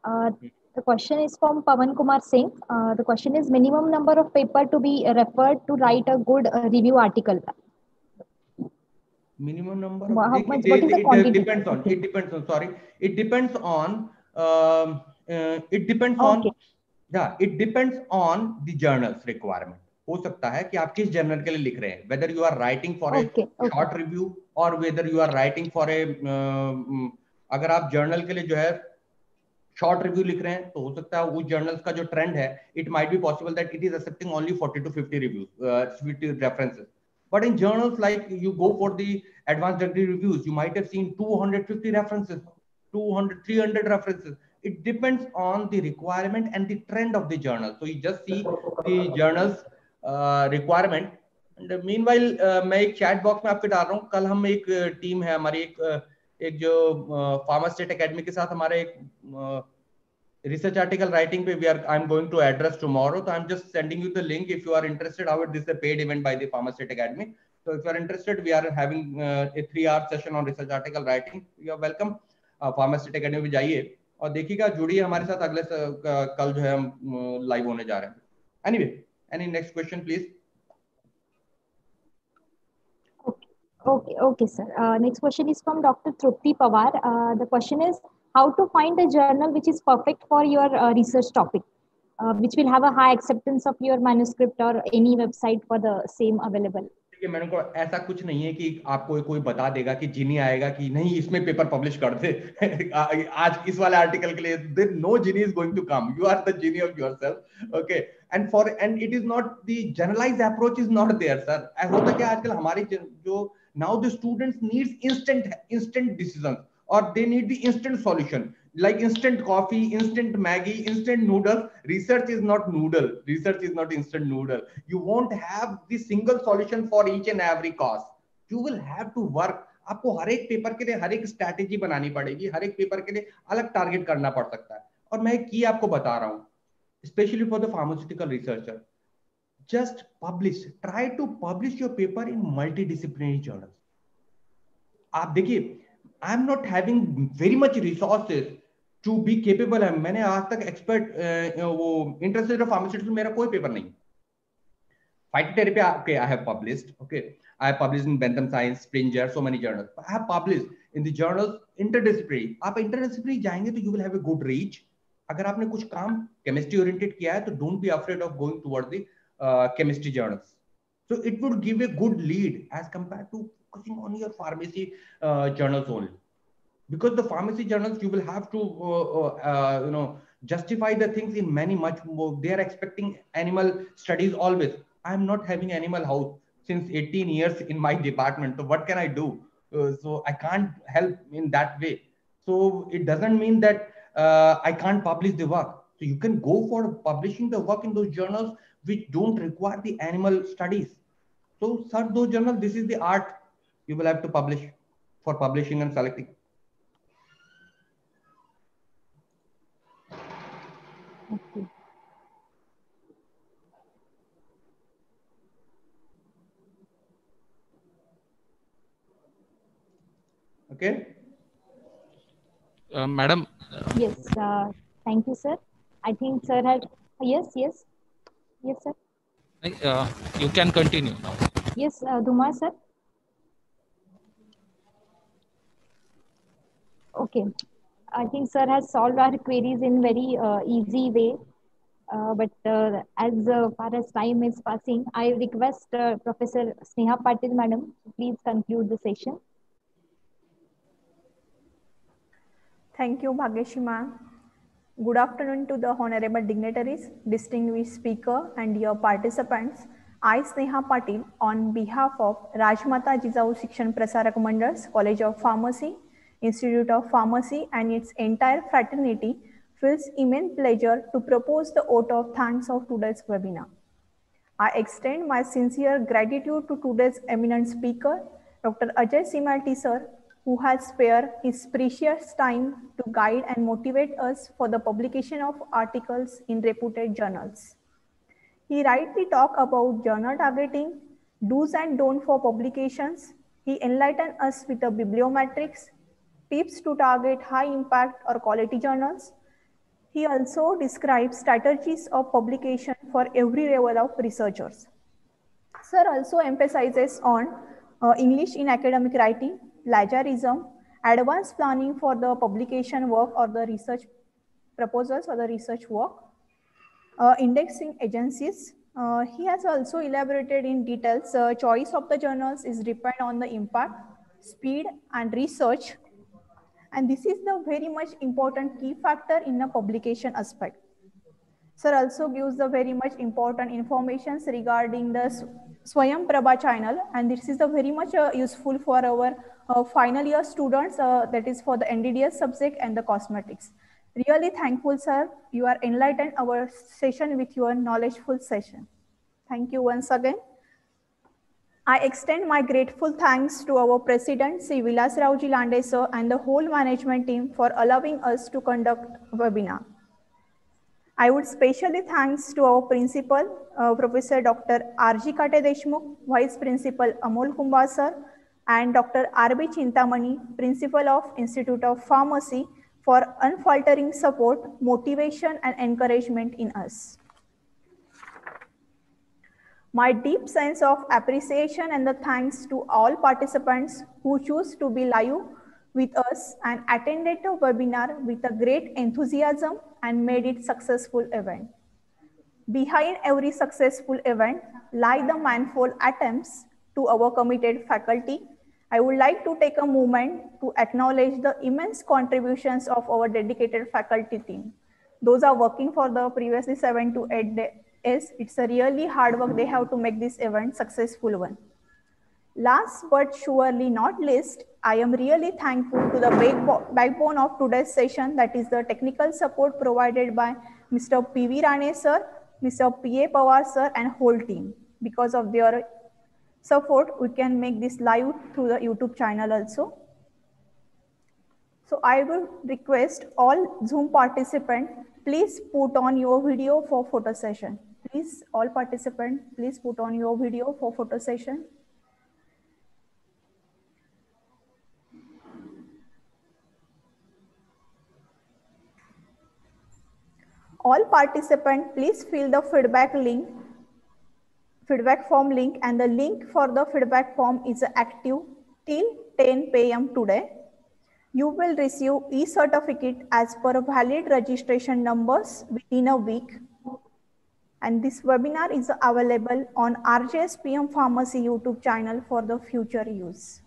The question is from Pawan Kumar Singh. The question is minimum number of paper to be referred to write a good review article. Minimum number. What is the quantity? It depends on. It depends on. Sorry. It depends on. It depends on. Okay. Yeah, it depends on the journal's requirement. हो सकता है कि आप किस journal के लिए लिख रहे हैं, whether you are writing for a short review or whether you are writing for a अगर आप जर्नल के लिए जो है शॉर्ट रिव्यू लिख रहे हैं तो हो सकता है उस जर्नल्स का जो ट्रेंड है, it might be possible that it is accepting only 40 to 50 reviews, 50 references. But in journals like you go for the advanced degree reviews, you might have seen 250 references, 200, 300 references. It depends on the requirement and the trend of the journal. So you just see the journal's requirement. And meanwhile, मैं एक chat box में आपके डाल रहा हूँ. कल हम एक टीम है हमारी, एक जो Pharma State Academy के साथ हमारे एक research article writing पे I'm going to address tomorrow. So I'm just sending you the link if you are interested. However, this is a paid event by the Pharma State Academy. So if you are interested, we are having a 3-hour session on research article writing. You are welcome. Pharma State Academy में जाइए और देखिएगा, जुड़िए हमारे साथ. अगले कल जो है हम लाइव होने जा रहे हैं. Anyway, any next question, please? Okay, sir. Next question is from Dr. Trupti Pawar. The question is how to find a journal which is perfect for your research topic, which will have a high acceptance of your manuscript or any website for the same available. मैंने को ऐसा कुछ नहीं है कि आपको कोई बता देगा कि जीनी आएगा कि नहीं इसमें पेपर पब्लिश कर दे आज इस वाले आर्टिकल के लिए. There no genie is going to come. You are the genie of yourself. Okay. And it is not the generalised approach is not there sir. ऐसा होता है कि आजकल हमारी जो now the students needs instant decisions or they need the instant solution. like instant coffee, instant Maggie, instant noodles. Research is not noodle. Research is not instant noodle. You won't have the single solution for each and every cause. You will have to work. आपको हर एक paper के लिए हर एक strategy बनानी पड़ेगी, हर एक paper के लिए अलग टारगेट करना पड़ सकता है। और मैं की आपको बता रहा हूँ, especially for the pharmaceutical researcher, just publish, try to publish your paper in multidisciplinary journals. आप देखिए, I am not having very much resources to be capable है। मैंने आज तक एक्सपर्ट वो इंटरनेशनल फार्मास्यूटिकल मेरा कोई पेपर नहीं। Phytotherapy okay, I have published, okay, I have published in Bentham Science, Springer, so many journals. I have published in the journals interdisciplinary. आप interdisciplinary जाएंगे तो you will have a good reach. अगर आपने कुछ काम chemistry oriented किया है तो don't be afraid of going towards the chemistry journals. So it would give a good lead as compared to focusing on your pharmacy journals only. Because the pharmacy journals, you will have to justify the things in many much more. They are expecting animal studies always. I am not having animal house since 18 years in my department. So what can I do? So I can't help in that way. So it doesn't mean that I can't publish the work. So you can go for publishing the work in those journals which don't require the animal studies. So sir, those journals, this is the art you will have to publish for publishing and selecting. Okay. Okay. Madam. Yes. Thank you, sir. I think sir had. Yes. Yes, sir. You can continue now. Yes, Dhumar, sir. Okay. I think sir has solved our queries in very easy way. But as far as time is passing, I request Professor Sneha Patil, madam, to please conclude the session. Thank you, Bhageshri ma'am. Good afternoon to the honorable dignitaries, distinguished speaker, and dear participants. I, Sneha Patil, on behalf of Rajmata Jijau Shikshan Prasarak Mandals, College of Pharmacy, Institute of Pharmacy, and its entire fraternity, feels immense pleasure to propose the vote of thanks of today's webinar. I extend my sincere gratitude to today's eminent speaker, Dr. Ajay Simalti sir, who has spared his precious time to guide and motivate us for the publication of articles in reputed journals. He rightly talked about journal targeting, do's and don'ts for publications. He enlightened us with the bibliometrics, tips to target high impact or quality journals. He also describes strategies of publication for every level of researchers. Sir also emphasizes on English in academic writing, plagiarism, advanced planning for the publication work or the research proposals or the research work, indexing agencies. He has also elaborated in details. Choice of the journals is depend on the impact, speed, and research. And this is the very much important key factor in the publication aspect. Sir also gives the very much important informations regarding the Swayam Prabha channel, and this is the very much useful for our final year students, that is for the NDDS subject and the cosmetics. Really thankful, sir. You are enlightened our session with your knowledgeful session. Thank you once again. I extend my grateful thanks to our President, Sri Vilas Rauji Lande sir, and the whole management team for allowing us to conduct a webinar. I would specially thanks to our Principal, Professor Dr. R.G. Kate Deshmukh, Vice Principal Amol Kumba sir, and Dr. R.B. Chintamani, Principal of Institute of Pharmacy, for unfaltering support, motivation, and encouragement in us. My deep sense of appreciation and the thanks to all participants who choose to be live with us and attended the webinar with a great enthusiasm and made it successful event. Behind every successful event lie the manifold attempts to our committed faculty. I would like to take a moment to acknowledge the immense contributions of our dedicated faculty team. Those are working for the previously 7 to 8 days. It's a really hard work they have to make this event successful one. Last but surely not least, I am really thankful to the backbone of today's session, that is the technical support provided by Mr. P.V. Rane sir, Mr. P.A. Pawar sir and whole team. Because of their support, we can make this live through the YouTube channel also. So I will request all Zoom participants, please put on your video for photo session. Please, all participants, please put on your video for photo session. All participants, please fill the feedback form link, and the link for the feedback form is active till 10 p.m. today. You will receive e-certificate as per valid registration numbers within a week. And this webinar is available on RJSPM Pharmacy YouTube channel for the future use.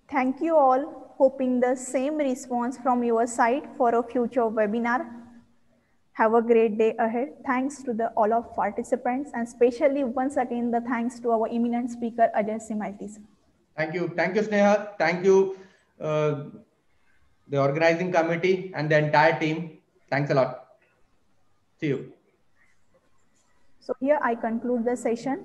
Thank you all, hoping the same response from your side for a future webinar. Have a great day ahead. Thanks to all of participants, and especially once again, the thanks to our eminent speaker, Ajay Simalti. Thank you. Thank you, Sneha. Thank you, the organizing committee and the entire team. Thanks a lot. See you. So here I conclude the session.